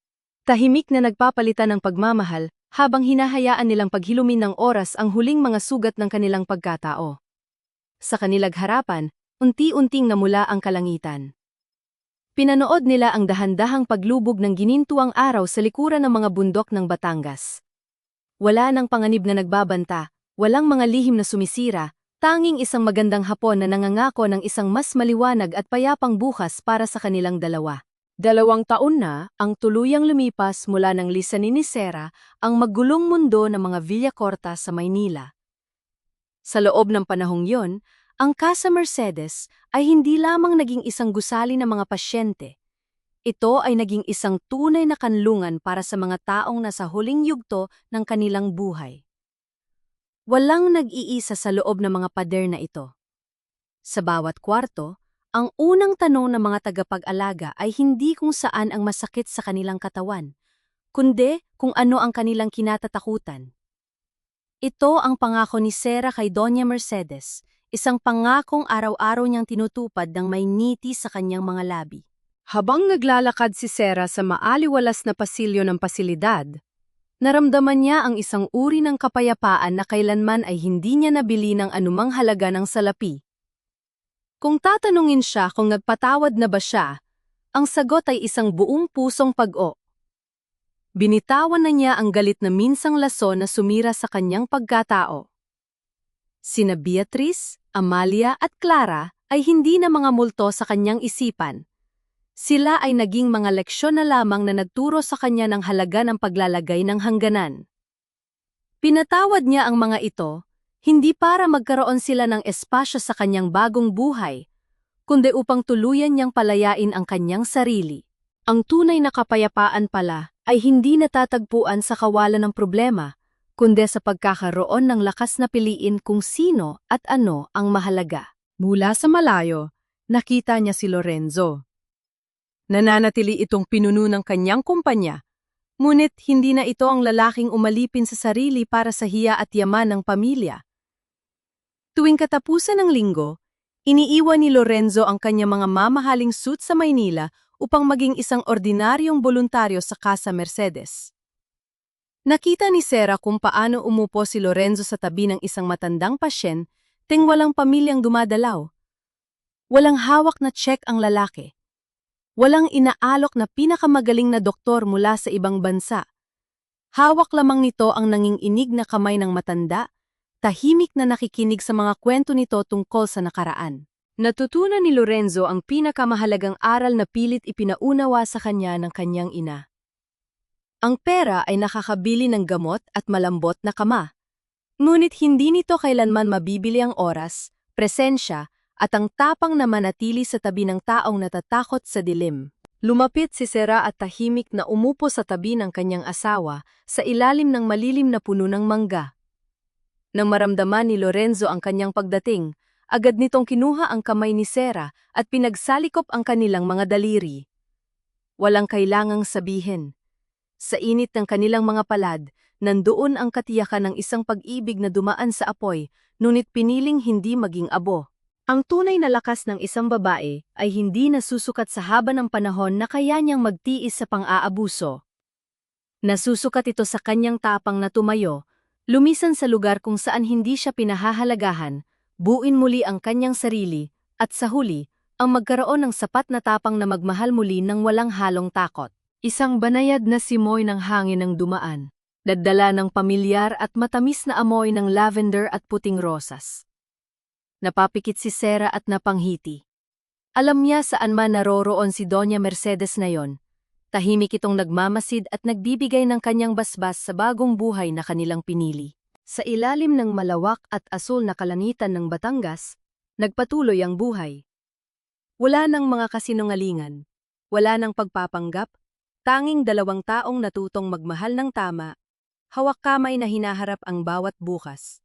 S1: Tahimik na nagpapalitan ng pagmamahal habang hinahayaan nilang paghilumin ng oras ang huling mga sugat ng kanilang pagkatao. Sa kanilang harapan, unti-unting namula ang kalangitan. Pinanood nila ang dahan-dahang paglubog ng ginintuang araw sa likuran ng mga bundok ng Batangas. Wala nang panganib na nagbabanta, walang mga lihim na sumisira, tanging isang magandang hapon na nangangako ng isang mas maliwanag at payapang bukas para sa kanilang dalawa. 2 taon na ang tuluyang lumipas mula ng lisanin ni Sera ang maggulong mundo ng mga Villacorta sa Maynila. Sa loob ng panahong yon, ang Casa Mercedes ay hindi lamang naging isang gusali ng mga pasyente. Ito ay naging isang tunay na kanlungan para sa mga taong nasa huling yugto ng kanilang buhay. Walang nag-iisa sa loob ng mga pader na ito. Sa bawat kwarto, ang unang tanong ng mga tagapag-alaga ay hindi kung saan ang masakit sa kanilang katawan, kundi kung ano ang kanilang kinatatakutan. Ito ang pangako ni Sera kay Doña Mercedes, isang pangakong araw-araw niyang tinutupad ng may ngiti sa kanyang mga labi. Habang naglalakad si Sera sa maaliwalas na pasilyo ng pasilidad, naramdaman niya ang isang uri ng kapayapaan na kailanman ay hindi niya nabili ng anumang halaga ng salapi. Kung tatanungin siya kung nagpatawad na ba siya, ang sagot ay isang buong pusong pag-o. Binitawan na niya ang galit na minsang laso na sumira sa kanyang pagkatao. Sina Beatriz, Amalia at Clara ay hindi na mga multo sa kanyang isipan. Sila ay naging mga leksyon na lamang na nagturo sa kanya ng halaga ng paglalagay ng hangganan. Pinatawad niya ang mga ito, hindi para magkaroon sila ng espasyo sa kanyang bagong buhay, kundi upang tuluyan niyang palayain ang kanyang sarili. Ang tunay na kapayapaan pala ay hindi natatagpuan sa kawalan ng problema, kundi sa pagkakaroon ng lakas na piliin kung sino at ano ang mahalaga. Mula sa malayo, nakita niya si Lorenzo. Nananatili itong pinuno ng kanyang kumpanya, ngunit hindi na ito ang lalaking umalipin sa sarili para sa hiya at yaman ng pamilya. Tuwing katapusan ng linggo, iniiwan ni Lorenzo ang kanyang mga mamahaling suit sa Maynila upang maging isang ordinaryong voluntaryo sa Casa Mercedes. Nakita ni Sera kung paano umupo si Lorenzo sa tabi ng isang matandang pasyen, ting walang pamilyang dumadalaw. Walang hawak na check ang lalaki. Walang inaalok na pinakamagaling na doktor mula sa ibang bansa. Hawak lamang nito ang nanginginig na kamay ng matanda, tahimik na nakikinig sa mga kwento nito tungkol sa nakaraan. Natutunan ni Lorenzo ang pinakamahalagang aral na pilit ipinaunawa sa kanya ng kanyang ina. Ang pera ay nakakabili ng gamot at malambot na kama. Ngunit hindi nito kailanman mabibili ang oras, presensya, at ang tapang na manatili sa tabi ng taong natatakot sa dilim. Lumapit si Sera at tahimik na umupo sa tabi ng kanyang asawa sa ilalim ng malilim na puno ng mangga. Nang maramdaman ni Lorenzo ang kanyang pagdating, agad nitong kinuha ang kamay ni Sera at pinagsalikop ang kanilang mga daliri. Walang kailangang sabihin. Sa init ng kanilang mga palad, nandoon ang katiyakan ng isang pag-ibig na dumaan sa apoy, ngunit piniling hindi maging abo. Ang tunay na lakas ng isang babae ay hindi nasusukat sa haba ng panahon na kaya niyang magtiis sa pang-aabuso. Nasusukat ito sa kanyang tapang na tumayo, lumisan sa lugar kung saan hindi siya pinahahalagahan, buuin muli ang kanyang sarili, at sa huli, ang magkaroon ng sapat na tapang na magmahal muli ng walang halong takot. Isang banayad na simoy ng hangin ang dumaan, daddala ng pamilyar at matamis na amoy ng lavender at puting rosas. Napapikit si Sera at napanghiti. Alam niya saan man naroroon si Doña Mercedes na yon. Tahimik itong nagmamasid at nagbibigay ng kanyang basbas sa bagong buhay na kanilang pinili. Sa ilalim ng malawak at asul na kalangitan ng Batangas, nagpatuloy ang buhay. Wala nang mga kasinungalingan, wala nang pagpapanggap, tanging 2 taong natutong magmahal ng tama, hawak kamay na hinaharap ang bawat bukas.